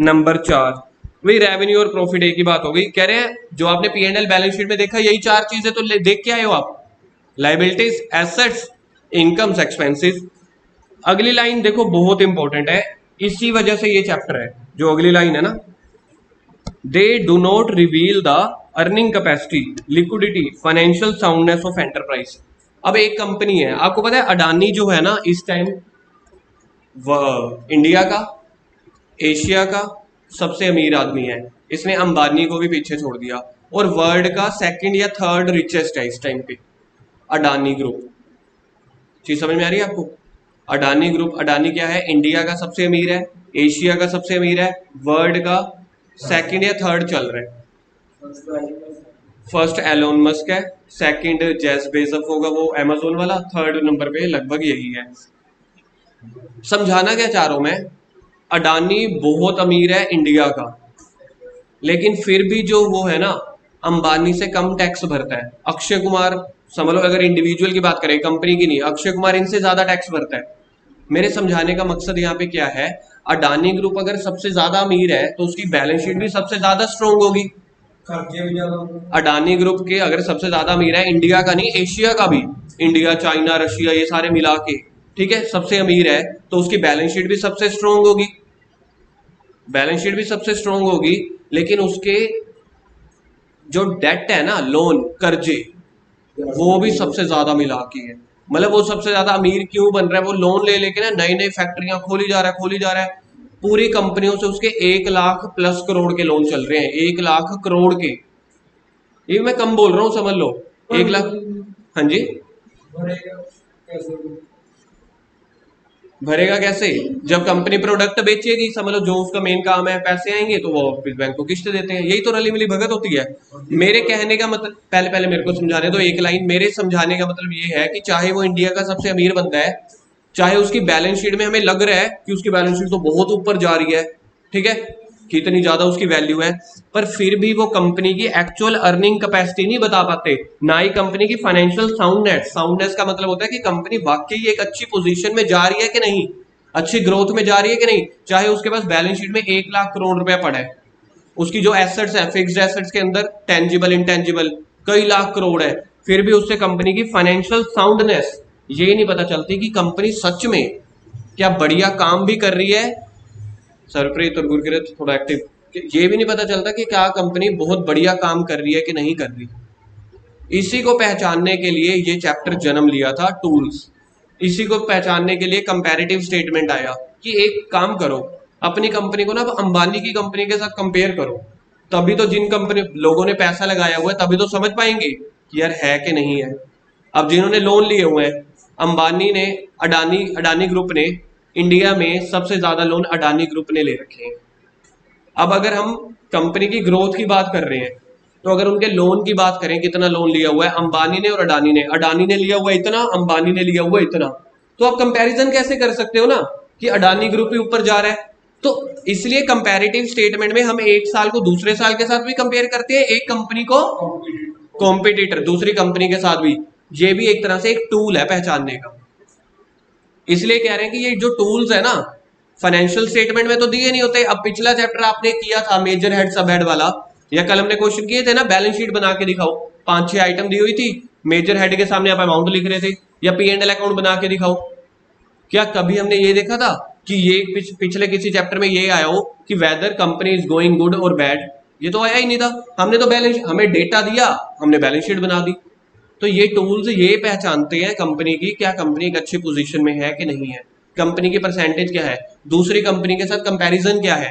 A: नंबर 4। वही रेवेन्यू और प्रॉफिट एक ही बात हो गई। कह रहे हैं जो आपने P and L balance sheet में देखा यही चार चीजें तो देख के आए हो आप, लाइबिलिटीज, एसेट्स, इनकम्स, एक्सपेंसेस। अगली लाइन देखो बहुत इंपॉर्टेंट है, इसी वजह से ये चैप्टर है। जो अगली लाइन है ना, दे do not reveal the earning capacity, liquidity, financial soundness of enterprise. अब एक कंपनी है, आपको पता है अडानी जो है ना इस टाइम इंडिया का, एशिया का सबसे अमीर आदमी है। इसने अंबानी को भी पीछे छोड़ दिया और वर्ल्ड का सेकंड या थर्ड रिचेस्ट है इस टाइम पे अडानी ग्रुप। चीज समझ में आ रही है आपको? अडानी ग्रुप, अडानी क्या है, इंडिया का सबसे अमीर है, एशिया का सबसे अमीर है, वर्ल्ड का सेकंड या थर्ड चल रहा है। फर्स्ट एलोन मस्क है, सेकंड जेफ बेजोस होगा वो अमेज़न वाला, थर्ड नंबर पे लगभग यही है। समझाना क्या चाह रहा हूं मैं, अडानी बहुत अमीर है इंडिया का, लेकिन फिर भी जो वो है ना अंबानी से कम टैक्स भरता है। अक्षय कुमार समझ लो, अगर इंडिविजुअल की बात करें कंपनी की नहीं, अक्षय कुमार इनसे ज्यादा टैक्स भरता है। मेरे समझाने का मकसद यहाँ पे क्या है, अडानी ग्रुप अगर सबसे ज्यादा अमीर है तो उसकी बैलेंस शीट भी सबसे ज्यादा स्ट्रोंग होगी।
B: खर्चे भी ज्यादा।
A: अडानी ग्रुप के अगर सबसे ज्यादा अमीर है, इंडिया का नहीं एशिया का भी, इंडिया, चाइना, रशिया ये सारे मिला के, ठीक है, सबसे अमीर है तो उसकी बैलेंस शीट भी सबसे स्ट्रोंग होगी। बैलेंस शीट भी सबसे स्ट्रांग होगी, लेकिन उसके जो डेट है ना, लोन कर्जे, वो भी सबसे ज्यादा मिला के है। मतलब वो सबसे ज्यादा अमीर क्यों बन रहा है, वो लोन ले लेके ना नई नई फैक्ट्रियां खोली जा रहा है, खोली जा रहा है। पूरी कंपनियों से उसके 1 लाख+ करोड़ के लोन चल रहे हैं, 1 लाख करोड़ के। ये मैं कम बोल रहा हूँ, समझ लो 1 लाख। हाँ जी।
B: भरेगा कैसे?
A: भरेगा कैसे? जब कंपनी प्रोडक्ट बेचेगी, समझ लो जो उसका मेन काम है, पैसे आएंगे तो वो फिर बैंक को किस्त देते हैं। यही तो रली मिली भगत होती है। मेरे कहने का मतलब, पहले पहले मेरे को समझाने दो एक लाइन। मेरे समझाने का मतलब ये है कि चाहे वो इंडिया का सबसे अमीर बंदा है, चाहे उसकी बैलेंस शीट में हमें लग रहा है कि उसकी बैलेंस शीट तो बहुत ऊपर जा रही है, ठीक है, कि इतनी ज्यादा उसकी वैल्यू है, पर फिर भी वो कंपनी की एक्चुअल अर्निंग कैपेसिटी नहीं बता पाते, ना ही कंपनी की फाइनेंशियल साउंडनेस। साउंडनेस का मतलब होता है कि कंपनी वाकई एक अच्छी पोजीशन में जा रही है कि नहीं, अच्छी ग्रोथ में जा रही है कि नहीं। चाहे उसके पास बैलेंस शीट में 1 लाख करोड़ रुपया पड़ा है, उसकी जो एसेट्स है, फिक्स्ड एसेट्स के अंदर टेंजिबल इंटेंजिबल कई लाख करोड़ है, फिर भी उससे कंपनी की फाइनेंशियल साउंडनेस ये नहीं पता चलती कि कंपनी सच में क्या बढ़िया काम भी कर रही है। सरप्रीत और गुरकिरत थोड़ा एक्टिव। ये भी नहीं पता चलता कि क्या कंपनी बहुत बढ़िया काम कर रही है कि नहीं कर रही। इसी को पहचानने के लिए ये चैप्टर जन्म लिया था, टूल्स। इसी को पहचानने के लिए कंपैरेटिव स्टेटमेंट आया कि एक काम करो, अपनी कंपनी को ना अंबानी की कंपनी के साथ कंपेयर करो, तभी तो जिन कंपनी लोगों ने पैसा लगाया हुआ है तभी तो समझ पाएंगे कि यार है कि नहीं है। अब जिन्होंने लोन लिए हुए हैं, अंबानी ने, अडानी अडानी ग्रुप ने, इंडिया में सबसे ज्यादा लोन अडानी ग्रुप ने ले रखे हैं। अब अगर हम कंपनी की ग्रोथ की बात कर रहे हैं, तो अगर उनके लोन की बात करें, कितना लोन लिया हुआ है अंबानी ने और अडानी ने, अडानी ने लिया हुआ है इतना, अंबानी ने लिया हुआ है इतना, तो आप कंपैरिजन कैसे कर सकते हो ना कि अडानी ग्रुप ही ऊपर जा रहा है। तो इसलिए कंपैरेटिव स्टेटमेंट में हम एक साल को दूसरे साल के साथ भी कंपेयर करते हैं, एक कंपनी को कॉम्पिटिटर दूसरी कंपनी के साथ भी। ये भी एक तरह से एक टूल है पहचानने का। इसलिए कह रहे हैं कि ये जो टूल्स है ना, फाइनेंशियल स्टेटमेंट में तो दिए नहीं होते। अब पिछला चैप्टर आपने किया था मेजर हेड सब हेड वाला, या कल हमने क्वेश्चन किए थे ना, बैलेंस शीट बना के दिखाओ, 5-6 आइटम दी हुई थी, मेजर हेड के सामने आप अमाउंट लिख रहे थे, या P&L अकाउंट बना के दिखाओ। क्या कभी हमने ये देखा था कि ये पिछले किसी चैप्टर में ये आया हो कि weather company is going good और बैड? ये तो आया ही नहीं था। हमने तो बैलेंस, हमें डेटा दिया, हमने बैलेंस शीट बना दी। तो ये टूल्स ये पहचानते हैं कंपनी की, क्या कंपनी एक अच्छी पोजीशन में है कि नहीं है, कंपनी की परसेंटेज क्या है, दूसरी कंपनी के साथ कंपैरिजन क्या है,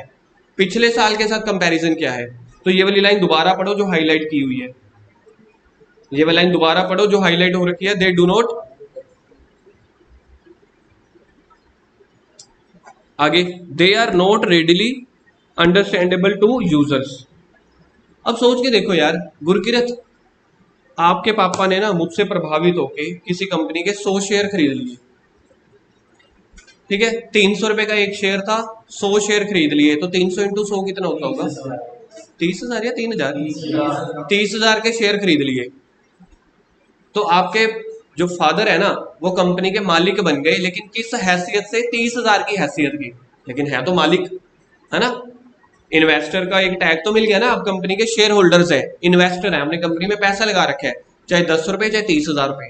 A: पिछले साल के साथ कंपैरिजन क्या है। तो ये वाली लाइन दोबारा पढ़ो जो हाईलाइट की हुई है, ये वाली लाइन दोबारा पढ़ो जो हाईलाइट हो रखी है, दे डू नॉट, आगे, they are not readily understandable to users. अब सोच के देखो यार गुरकिरत, आपके पापा ने ना मुझसे प्रभावित होके किसी कंपनी के 100 शेयर खरीद लिए, ठीक है, 300 रुपए का एक शेयर था, 100 शेयर खरीद लिए, तो 300 इंटू 100 कितना होता होगा? 30,000 या 3,000? 30,000 के शेयर खरीद लिए। तो आपके जो फादर है ना, वो कंपनी के मालिक बन गए, लेकिन किस हैसियत से? 30,000 की हैसियत की, लेकिन है तो मालिक, है ना। इन्वेस्टर का एक टैग तो मिल गया ना, आप कंपनी के शेयर होल्डर्स है, इन्वेस्टर है, हमने कंपनी में पैसा लगा रखा है, चाहे 10 रुपए चाहे 30,000 रुपए।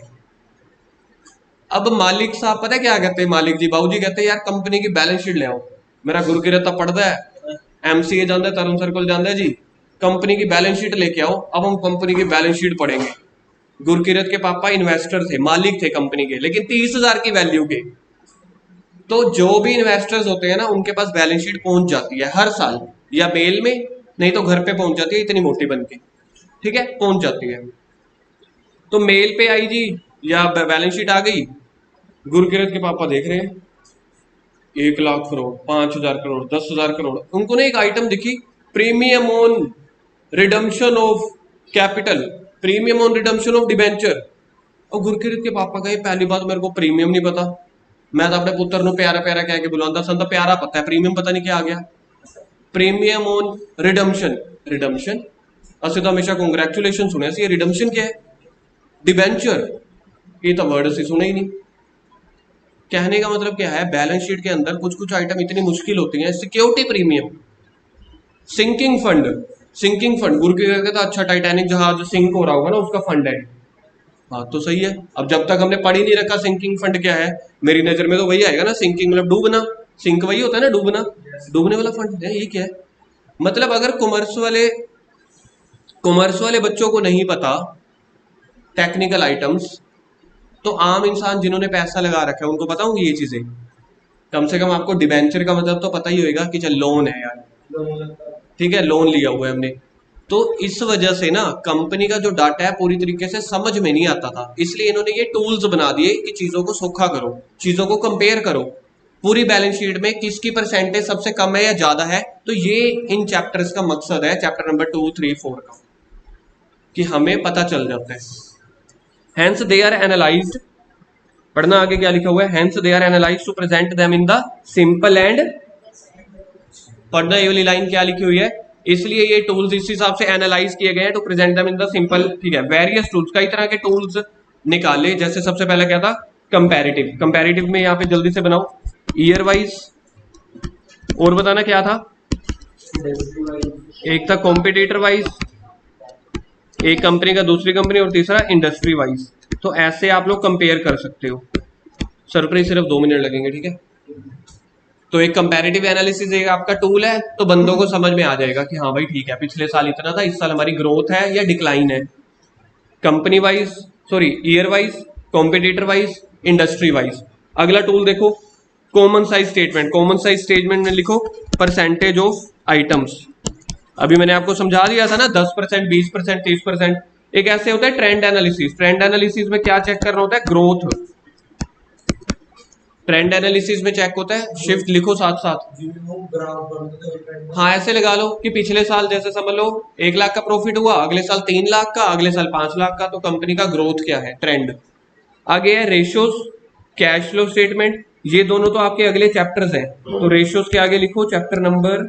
A: अब मालिक साहब पता है क्या कहते हैं, मालिक जी, बाबू जी कहते हैं यार कंपनी की बैलेंस शीट ले आओ। मेरा गुरकिरत पढ़ता है, MCA जाता है, तरुण सर्कल जाता है जी, कंपनी की बैलेंस शीट लेके आओ। अब हम कंपनी की बैलेंस शीट पढ़ेंगे। गुरकिरत के पापा इन्वेस्टर थे, मालिक थे कंपनी के, लेकिन 30,000 की वैल्यू के। तो जो भी इन्वेस्टर्स होते हैं ना, उनके पास बैलेंस शीट पहुंच जाती है हर साल, या मेल में, नहीं तो घर पे पहुंच जाती है इतनी मोटी बन के, ठीक है, पहुंच जाती है। तो मेल पे आई जी, या बैलेंस शीट आ गई, गुरकिरत के पापा देख रहे हैं 1 लाख करोड़, 5,000 करोड़, 10,000 करोड़, उनको ना एक आइटम दिखी, premium on redemption of capital, premium on redemption of debenture. और गुरकिरत के पापा कहे पहली बात मेरे को प्रीमियम नहीं पता, मैं तो अपने पुत्र नु प्यारा प्यारा कह के बुलाता सन, तो प्यारा पता है, प्रीमियम पता नहीं क्या आ गया। प्रीमियम ऑन रिडम्पशन, रिडम्पशन असि तो हमेशा कांग्रेचुलेशन सुने सी, रिडम्पशन क्या है? डिबेंचर, ये तो वर्ड से सुने ही नहीं। कहने का मतलब क्या है, बैलेंस शीट के अंदर कुछ कुछ आइटम इतनी मुश्किल होती हैं। Security premium, sinking fund, sinking fund, Gurkirat कहता अच्छा टाइटैनिक जहाज सिंक हो रहा होगा ना, उसका फंड है। बात तो सही है। अब जब तक हमने पढ़ ही नहीं रखा सिंकिंग फंड क्या है, मेरी नजर में तो वही आएगा ना, सिंकिंग मतलब डूबना, सिंक वही होता है ना, डूबना, डूबने वाला फंड है। ये क्या है? मतलब अगर कॉमर्स वाले बच्चों को नहीं पता टेक्निकल आइटम्स, तो आम इंसान जिन्होंने पैसा लगा रखा है उनको पता होंगी ये चीजें। कम से कम आपको डिबेंचर का मतलब तो पता ही होगा कि चल लोन है यार, ठीक है, लोन लिया हुआ है हमने। तो इस वजह से ना कंपनी का जो डाटा है पूरी तरीके से समझ में नहीं आता था, इसलिए इन्होंने ये टूल्स बना दिए कि चीजों को सौखा करो, चीजों को कंपेयर करो, पूरी बैलेंस शीट में किसकी परसेंटेज सबसे कम है या ज्यादा है। तो ये इन चैप्टर्स का मकसद है, चैप्टर नंबर 2, 3, 4 का, कि हमें पता चल जाता है। हेंस दे आर एनालाइज्ड, पढ़ना आगे क्या लिखा हुआ है, hence they are analysed to present them in the simple and, पढ़ना ये वाली लाइन क्या लिखी हुई है, इसलिए ये टूल्स इस हिसाब से एनालाइज किए गए हैं to present them in the simple, ठीक है। वेरियस टूल्स, कई तरह के टूल्स निकाले, जैसे सबसे पहले क्या था, कंपैरेटिव। कंपैरेटिव में यहाँ पे जल्दी से बनाओ, ईयर वाइज, और बताना क्या था, एक था कॉम्पिटिटर वाइज, एक कंपनी का दूसरी कंपनी, और तीसरा इंडस्ट्री वाइज। तो ऐसे आप लोग कंपेयर कर सकते हो। सरप्राइज सिर्फ 2 मिनट लगेंगे, ठीक है। तो एक कंपैरेटिव एनालिसिस एक आपका टूल है, तो बंदों को समझ में आ जाएगा कि हाँ भाई ठीक है, पिछले साल इतना था, इस साल हमारी ग्रोथ है या डिक्लाइन है। Company wise, sorry year wise, competitor wise, industry wise. अगला टूल देखो, common size statement. Common size statement में लिखो परसेंटेज ऑफ आइटम्स। अभी मैंने आपको समझा दिया था ना, 10%, 20%, 30%। एक ऐसे होता है ट्रेंड एनालिसिस। ट्रेंड एनालिसिस में क्या चेक करना होता है, ग्रोथ। ट्रेंड एनालिसिस में चेक होता है, शिफ्ट लिखो साथ साथ, हाँ ऐसे लगा लो कि पिछले साल जैसे समझ लो 1 लाख का प्रॉफिट हुआ, अगले साल 3 लाख का, अगले साल 5 लाख का, तो कंपनी का ग्रोथ क्या है, ट्रेंड। आगे है रेशियोज, कैश फ्लो स्टेटमेंट। ये दोनों तो आपके अगले चैप्टर्स हैं, तो रेशियोज के आगे लिखो चैप्टर नंबर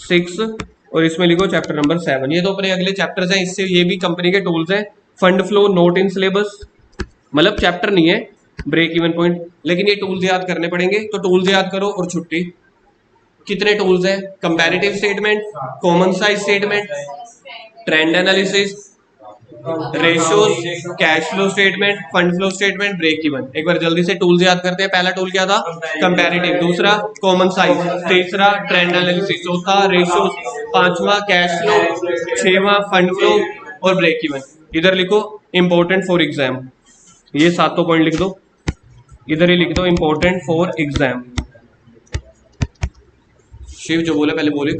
A: 6, और इसमें लिखो चैप्टर नंबर 7। ये तो अपने अगले चैप्टर्स हैं, इससे ये भी कंपनी के टूल्स हैं। Fund flow note in syllabus, मतलब चैप्टर नहीं है, ब्रेक इवन पॉइंट, लेकिन ये टूल्स याद करने पड़ेंगे। तो टूल्स याद करो और छुट्टी। कितने टूल्स हैं, comparative statement, common size statement, trend analysis, ratios, cash flow statement, fund flow statement, break even. एक बार जल्दी से टूल्स याद करते हैं। पहला टूल क्या था, कंपैरेटिव, दूसरा कॉमन साइज, तीसरा ट्रेंड एनालिसिस, चौथा रेशियोज, पांचवा कैश फ्लो, छठवां फंड फ्लो, और ब्रेक इवन। इधर लिखो इंपॉर्टेंट फॉर एग्जाम, ये 7 पॉइंट लिख दो, इधर ही लिख दो इंपॉर्टेंट फॉर एग्जाम। शिव जो बोले पहले बोले,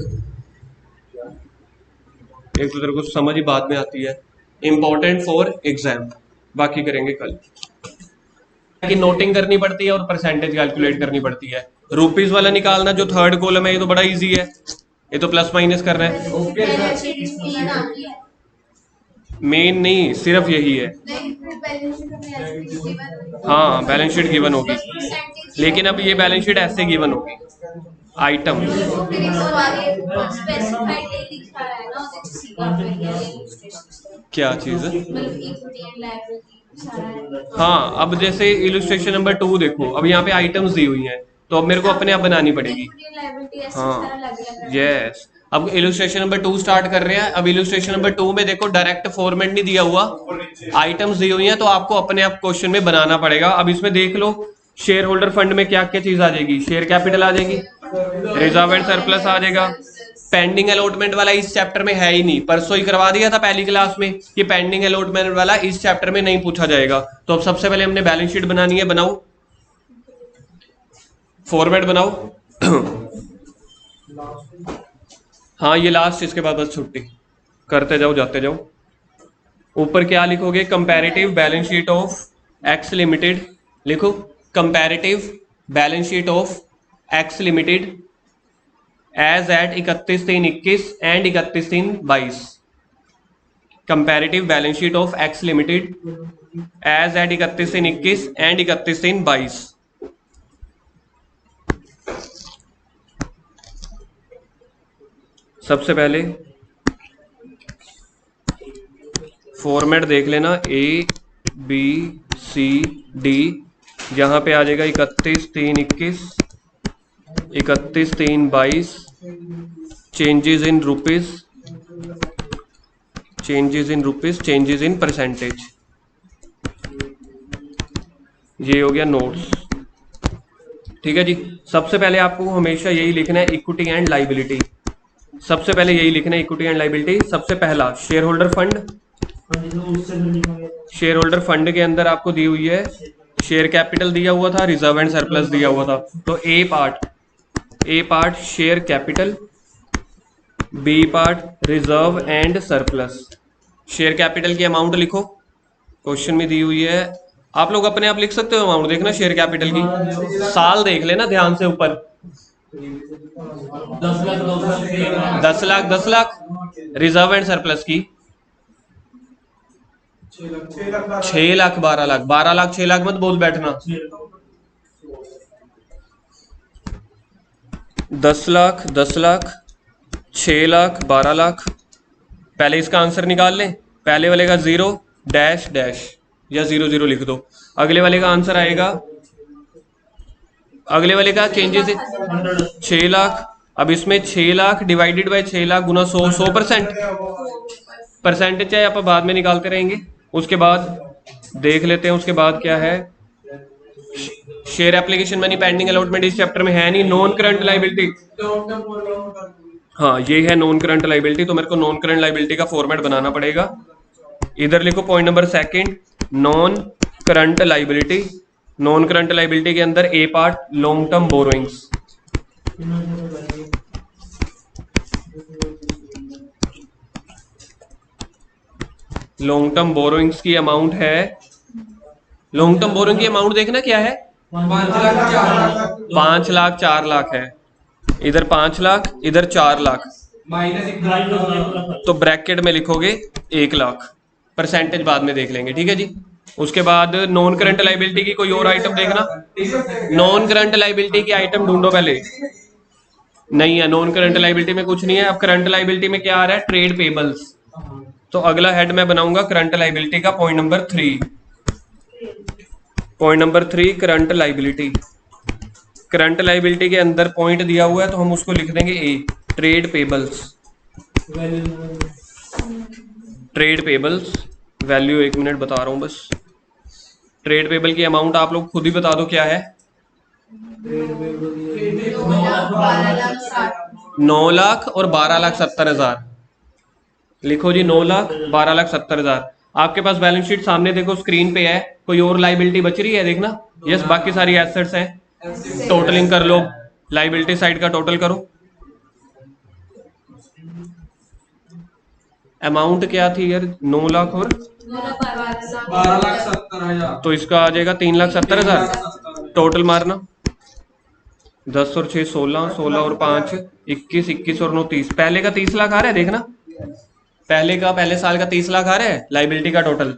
A: एक तो तेरे को समझ ही बाद में आती है। इंपॉर्टेंट फॉर एग्जाम, बाकी करेंगे कल। कि नोटिंग करनी पड़ती है और परसेंटेज कैलकुलेट करनी पड़ती है। रुपीज वाला निकालना जो थर्ड कॉलम है, ये तो बड़ा इजी है, ये तो प्लस माइनस करना है। मेन नहीं, सिर्फ यही है। हाँ बैलेंस शीट गिवन होगी, लेकिन अब ये बैलेंस शीट ऐसे गिवन होगी, आइटम क्या चीज है। हाँ अब जैसे इलस्ट्रेशन नंबर 2 देखो, अब यहाँ पे आइटम्स दी हुई हैं, तो अब मेरे को अपने आप बनानी पड़ेगी। हाँ यस, अब इलस्ट्रेशन नंबर 2 स्टार्ट कर रहे हैं। अब इलस्ट्रेशन नंबर 2 में देखो डायरेक्ट फॉर्मेट नहीं दिया हुआ, आइटम्स दी हुई हैं, तो आपको अपने आप क्वेश्चन में बनाना पड़ेगा। अब इसमें देख लो शेयर होल्डर फंड में क्या क्या चीज आ जाएगी, शेयर कैपिटल आ जाएगी, रिजर्व एंड सरप्लस आ जाएगा। पेंडिंग अलॉटमेंट वाला इस चैप्टर में है ही नहीं, परसों ही करवा दिया था पहली क्लास में कि पेंडिंग अलॉटमेंट वाला इस चैप्टर में नहीं पूछा जाएगा। तो अब सबसे पहले हमने बैलेंस शीट बनानी है, बनाओ फॉर्मेट बनाओ। हाँ ये लास्ट, इसके बाद बस छुट्टी, करते जाओ जाते जाओ। ऊपर क्या लिखोगे, comparative balance sheet of X limited, लिखो comparative balance sheet of X limited as at 31/3/21 and 31/3/22। Comparative balance sheet of X limited as at 31/3/21 and 31/3/22। सबसे पहले फॉर्मेट देख लेना, ए बी सी डी, यहां पे आ जाएगा 31/3/21, 31/3/22, changes in rupees, changes in rupees, changes in percentage. ये हो गया नोट्स, ठीक है जी। सबसे पहले आपको हमेशा यही लिखना है, इक्विटी एंड लाइबिलिटी। सबसे पहले यही लिखना है, इक्विटी एंड लाइबिलिटी। सबसे पहला share holder fund. Share holder fund के अंदर आपको दी हुई है शेयर कैपिटल दिया हुआ था, रिजर्व एंड सरप्लस दिया हुआ था। तो A part share capital, B part reserve and surplus. Share capital की अमाउंट लिखो, क्वेश्चन में दी हुई है। आप लोग अपने आप लिख सकते हो अमाउंट, देखना शेयर कैपिटल की साल देख लेना ध्यान से ऊपर। 10 lakh 10 lakh. Reserve and surplus की 6 लाख 12 लाख। 12 लाख 6 लाख मत बोल बैठना। 10 लाख 10 लाख 6 लाख 12 लाख। पहले इसका आंसर निकाल लें। पहले वाले का 0 डैश डैश या 0 0 लिख दो। अगले वाले का आंसर आएगा, अगले वाले का चेंजेस 6 लाख। अब इसमें 6 lakh divided by 6 lakh Guna 100, 100%। Percentage चाहे आप बाद में निकालते रहेंगे। उसके बाद देख लेते हैं उसके बाद क्या है। Share application money pending allotment इस चैप्टर में है नहीं। नॉन करंट लाइबिलिटी, हाँ ये है नॉन करंट लाइबिलिटी। तो मेरे को नॉन करंट लाइबिलिटी का फॉर्मेट बनाना पड़ेगा। इधर लिखो point number second, non current liability. Non current liability के अंदर A part long term borrowings. Long term borrowings की अमाउंट है, लॉन्ग टर्म बोरोइंग की अमाउंट देखना क्या है, 5 लाख 4 लाख है। इधर 5 लाख इधर 4 लाख, तो ब्रैकेट में लिखोगे 1 लाख। परसेंटेज बाद में देख लेंगे, ठीक है जी। उसके बाद नॉन करंट लाइबिलिटी की कोई और आइटम देखना। नॉन करंट लाइबिलिटी की आइटम ढूंढो पहले। नहीं है, नॉन करंट लाइबिलिटी में कुछ नहीं है। अब करंट लाइबिलिटी में क्या आ रहा है, ट्रेड पेबल्स। तो अगला हेड मैं बनाऊंगा करंट लाइबिलिटी का, point number 3। Point number 3 current liability. Current liability के अंदर पॉइंट दिया हुआ है तो हम उसको लिख देंगे A, trade payables. Trade payables value 1 minute बता रहा हूं बस। ट्रेड पेबल की अमाउंट आप लोग खुद ही बता दो क्या है। 9 लाख और 12,70,000 लिखो जी। 9 लाख 12,70,000। आपके पास बैलेंस शीट सामने देखो, स्क्रीन पे है। कोई और लाइबिलिटी बच रही है देखना। यस, बाकी सारी एसेट्स हैं। टोटलिंग कर लो, लाइबिलिटी साइड का टोटल करो। अमाउंट क्या थी यार, 9 लाख और
B: 12,70,000।
A: तो इसका आ जाएगा 3,70,000। टोटल मारना, 10 और 6 16, 16 और 5 21, 21 और 9 30। पहले का 30 लाख आ रहा है देखना। पहले साल का 30 लाख आ रहा है लाइबिलिटी का टोटल।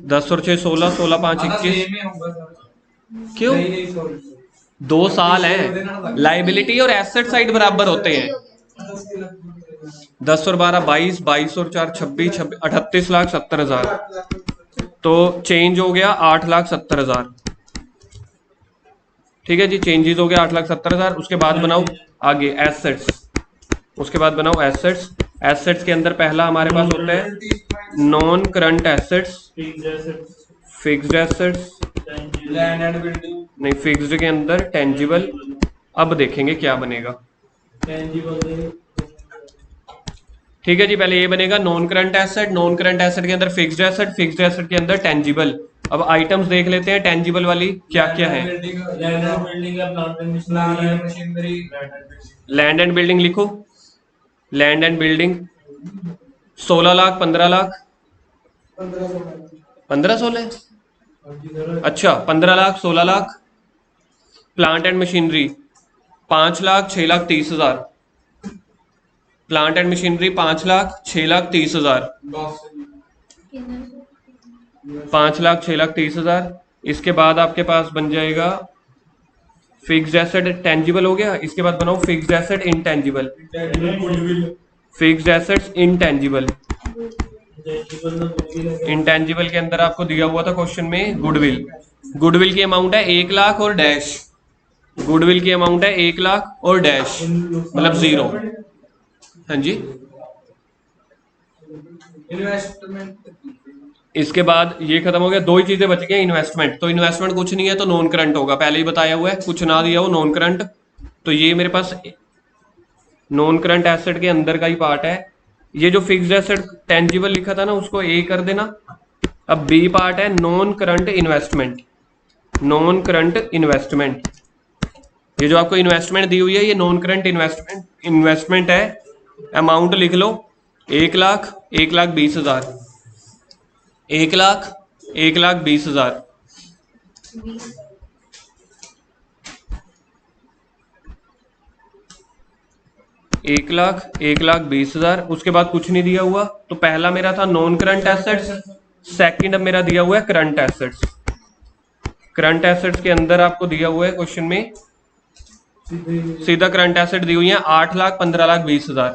A: 10 और 6 16, 16 5 21। क्यों, 2 साल हैं। लाइबिलिटी और एसेट साइड बराबर होते हैं। 10 और 12 22, 22 और 4 26, 38,70,000। तो चेंज हो गया 8,70,000। ठीक है जी, चेंजेस हो गया 8,70,000। उसके बाद बनाओ आगे एसेट्स। उसके बाद बनाओ एसेट्स। एसेट्स के अंदर पहला हमारे पास होता है non current assets, fixed assets,
B: land and building.
A: नहीं फिक्स्ड के अंदर टेंजिबल। अब देखेंगे क्या बनेगा। ठीक है जी, पहले ये बनेगा non current asset. Non current asset के अंदर फिक्स्ड एसेट, फिक्स्ड एसेट के अंदर टेंजिबल। अब आइटम्स देख लेते हैं टेंजिबल वाली क्या क्या है। लैंड एंड बिल्डिंग लिखो। Land and building 16 lakh 15 lakh 15-16। अच्छा 15 lakh 16 lakh. Plant and machinery 5 lakh 6,30,000। Plant and machinery 5 lakh 6,30,000। 5 lakh 6,30,000। इसके बाद आपके पास बन जाएगा फिक्स्ड एसेट टेंजिबल हो गया। इसके बाद बनाओ fixed asset intangible. Fixed assets intangible. Intangible के अंदर आपको दिया हुआ था क्वेश्चन में गुडविल। गुडविल की अमाउंट है 1 लाख और डैश। गुडविल की अमाउंट है 1 लाख और डैश, मतलब 0। हाँ जी,
B: इन्वेस्टमेंट
A: इसके बाद ये खत्म हो गया, दो ही चीजें बच गई, इन्वेस्टमेंट। तो इन्वेस्टमेंट कुछ नहीं है तो नॉन करंट होगा, पहले ही बताया हुआ है, कुछ ना दिया हो नॉन करंट। तो ये मेरे पास नॉन करंट एसेट के अंदर का ही पार्ट है। ये जो फिक्स्ड एसेट टेंजिबल लिखा था ना उसको ए कर देना। अब बी पार्ट है non current investment. Non current investment, ये जो आपको इन्वेस्टमेंट दी हुई है ये नॉन करंट इन्वेस्टमेंट है। अमाउंट लिख लो 1,00,000, 1,20,000, 1,00,000, 1,20,000। 1,00,000, 1,20,000। उसके बाद कुछ नहीं दिया हुआ, तो पहला मेरा था नॉन करंट एसेट्स, सेकंड अब मेरा दिया हुआ है करंट एसेट्स। करंट एसेट्स के अंदर आपको दिया हुआ है क्वेश्चन में सीधा करंट एसेट दी हुई है 8,00,000, 15,00,000, 20,000।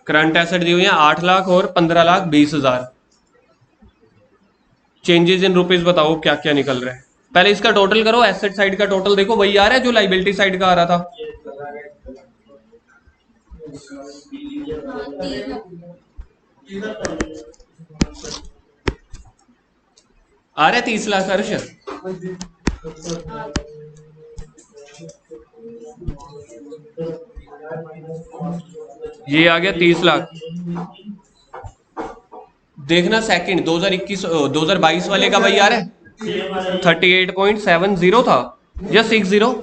A: करंट एसेट दी हुई है 8,00,000 और 15,00,000, 20,000। चेंजेस इन रुपीज बताओ क्या क्या निकल रहा है। पहले इसका टोटल करो, एसेट साइड का टोटल देखो वही आ रहा है जो लाइबिलिटी साइड का आ रहा था। आ रहा है 30,00,000 हर्ष। ये आ गया 30,00,000। देखना सेकंड 2021 2022 वाले का वही आ रहा है 38.70 था या 60,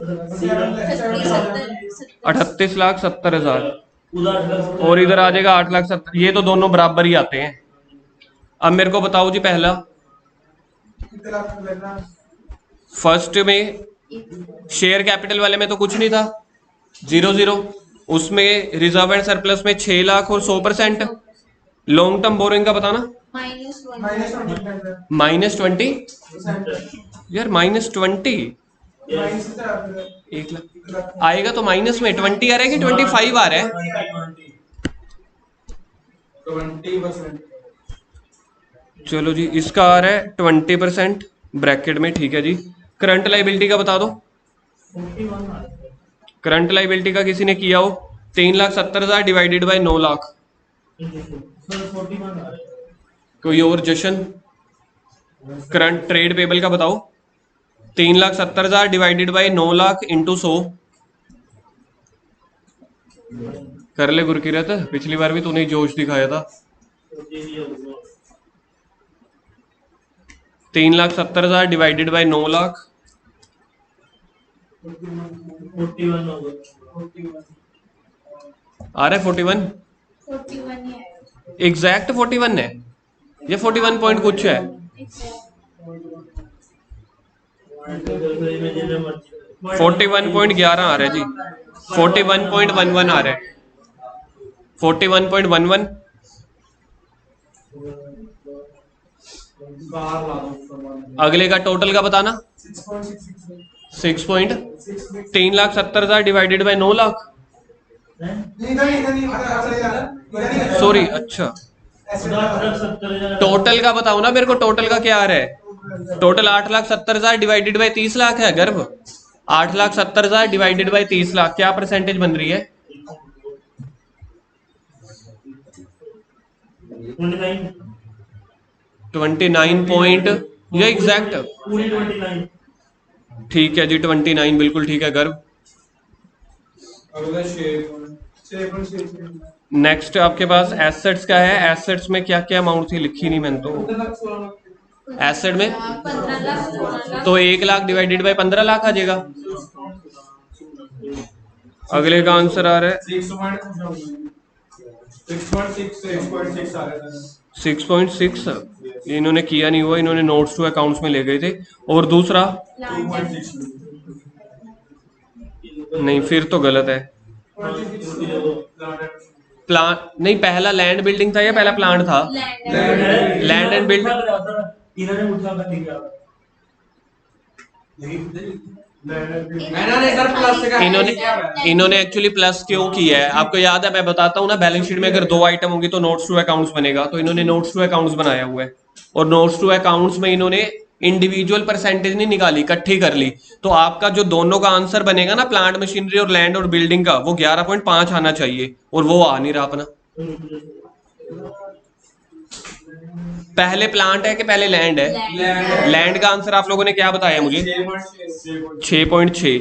A: 38,70,000 और इधर आ जाएगा 8,70,000। ये तो दोनों बराबर ही आते हैं। अब मेरे को बताओ जी, पहला फर्स्ट में शेयर कैपिटल वाले में तो कुछ नहीं था, 0,0। उसमें रिजर्व एंड सरप्लस में 6,00,000 और 100%। लॉन्ग टर्म बोरिंग का बताना -20 यार, -20 1,00,000 आएगा तो माइनस में 20 आ रहा है कि 25 आ रहा है?
B: 20%।
A: चलो जी, इसका आ रहा है 20% ब्रैकेट में, ठीक है जी। करंट लाइबिलिटी का बता दो। करंट लाइबिलिटी का किसी ने किया हो 3,70,000 डिवाइडेड बाय 9,00,000। कोई और जशन? करंट ट्रेड पेबल का बताओ 3,70,000 डिवाइडेड बाय 9,00,000 इंटू 100। कर ले गुरकीरत, पिछली बार भी तूने जोश दिखाया था। 3,70,000 डिवाइडेड बाय 9,00,000 आ रहा है 41। एग्जैक्ट 41 है या 41 पॉइंट कुछ है? 41.11 आ रहा है जी, 41.11 आ रहा है, 41.11। अगले का टोटल का बताना 3,70,000 डिवाइडेड बाय 9,00,000। सॉरी, अच्छा टोटल का बताओ ना मेरे को, टोटल का क्या आ रहा है? टोटल 8,70,000 डिवाइडेड बाय 30,00,000 है गर्भ। 8,70,000 डिवाइडेड बाय 30,00,000 क्या परसेंटेज बन रही है? 29 पॉइंट, ये एग्जैक्ट ठीक है जी, 29 बिल्कुल ठीक है गर्भ। नेक्स्ट आपके पास एसेट्स का है। एसेट्स में क्या क्या अमाउंट थी लिखी नहीं मैंने तो। एसेट में तो 1,00,000 डिवाइडेड बाय 15,00,000 आ जाएगा। अगले का आंसर आ रहा है 6.6। इन्होंने किया नहीं हुआ, इन्होंने नोट्स टू अकाउंट्स में ले गए थे। और दूसरा नहीं, फिर तो गलत है। प्लांट नहीं, पहला लैंड बिल्डिंग था या पहला प्लांट था? Land and building. इन्होंने एक्चुअली प्लस क्यों किया है आपको याद है? मैं बताता हूँ ना, बैलेंस शीट में अगर दो आइटम होंगी तो नोट्स टू अकाउंट्स बनेगा, तो इन्होंने नोट्स टू अकाउंट्स बनाया हुआ है। और नोट्स टू अकाउंट्स में इन्होंने इंडिविजुअल परसेंटेज नहीं निकाली, इकट्ठी कर ली। तो आपका जो दोनों का आंसर बनेगा ना, प्लांट मशीनरी और लैंड और बिल्डिंग का, वो 11.5 आना चाहिए, और वो आ नहीं रहा अपना। पहले प्लांट है कि पहले लैंड है?
B: लैंड।
A: लैंड का आंसर आप लोगों ने क्या बताया मुझे? 6.6।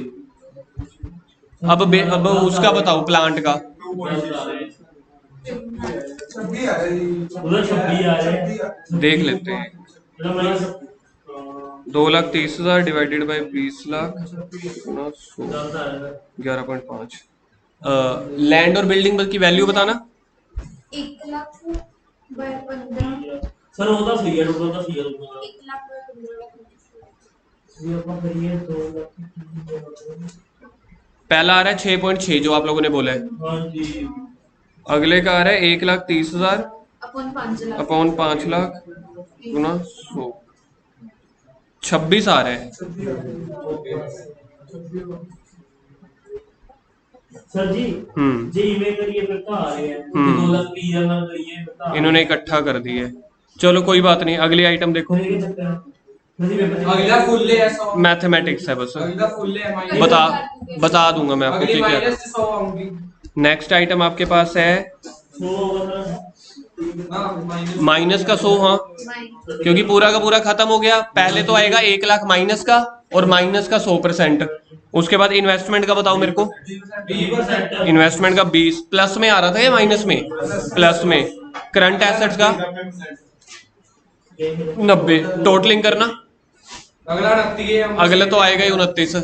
A: अब उसका बताओ, प्लांट का। देख लेते हैं। 2,30,000 डिवाइडेड बाई 20 लाख, 11.5। लैंड और बिल्डिंग की वैल्यू बताना।
C: 1 लाख बाय 15
D: सर होता सही है, होता सही है।
C: 1 लाख बाय 15 लाख
D: ये अपना करिए 2 लाख।
A: पहला आ रहा है 6.6 जो आप लोगों ने बोला है।
D: हाँ जी।
A: अगले का आ रहा है 1,30,000
C: अपन 5 लाख
A: अपॉन 5 लाख गुना 100, 26 आ रहा है।
D: सर जी जी इमेज करिए फिर तो आ रहे हैं। 2 लाख 30,000 ना करिए फिर तो
A: इन्होंने इकट्ठा कर दिए। चलो कोई बात नहीं, अगली आइटम देखो।
B: अगला फुल है 100।
A: मैथमेटिक्स है बस,
B: अगला फुल है माइनस।
A: बता दूंगा मैं आपको
B: अगली
A: कि क्या।
B: माइनस 100 आऊंगी।
A: नेक्स्ट आइटम आपके पास है
B: माइनस
A: माइनस का 100। हाँ, क्योंकि पूरा का पूरा खत्म हो गया। पहले तो आएगा 1 लाख माइनस का, और माइनस का 100%। उसके बाद इन्वेस्टमेंट का बताओ मेरे को।
B: 20%।
A: इन्वेस्टमेंट का 20 प्लस में आ रहा था या माइनस में? प्लस में। करंट एसेट्स का 90। टोटलिंग करना,
B: अगला 29 है।
A: अगला तो आएगा ही 29।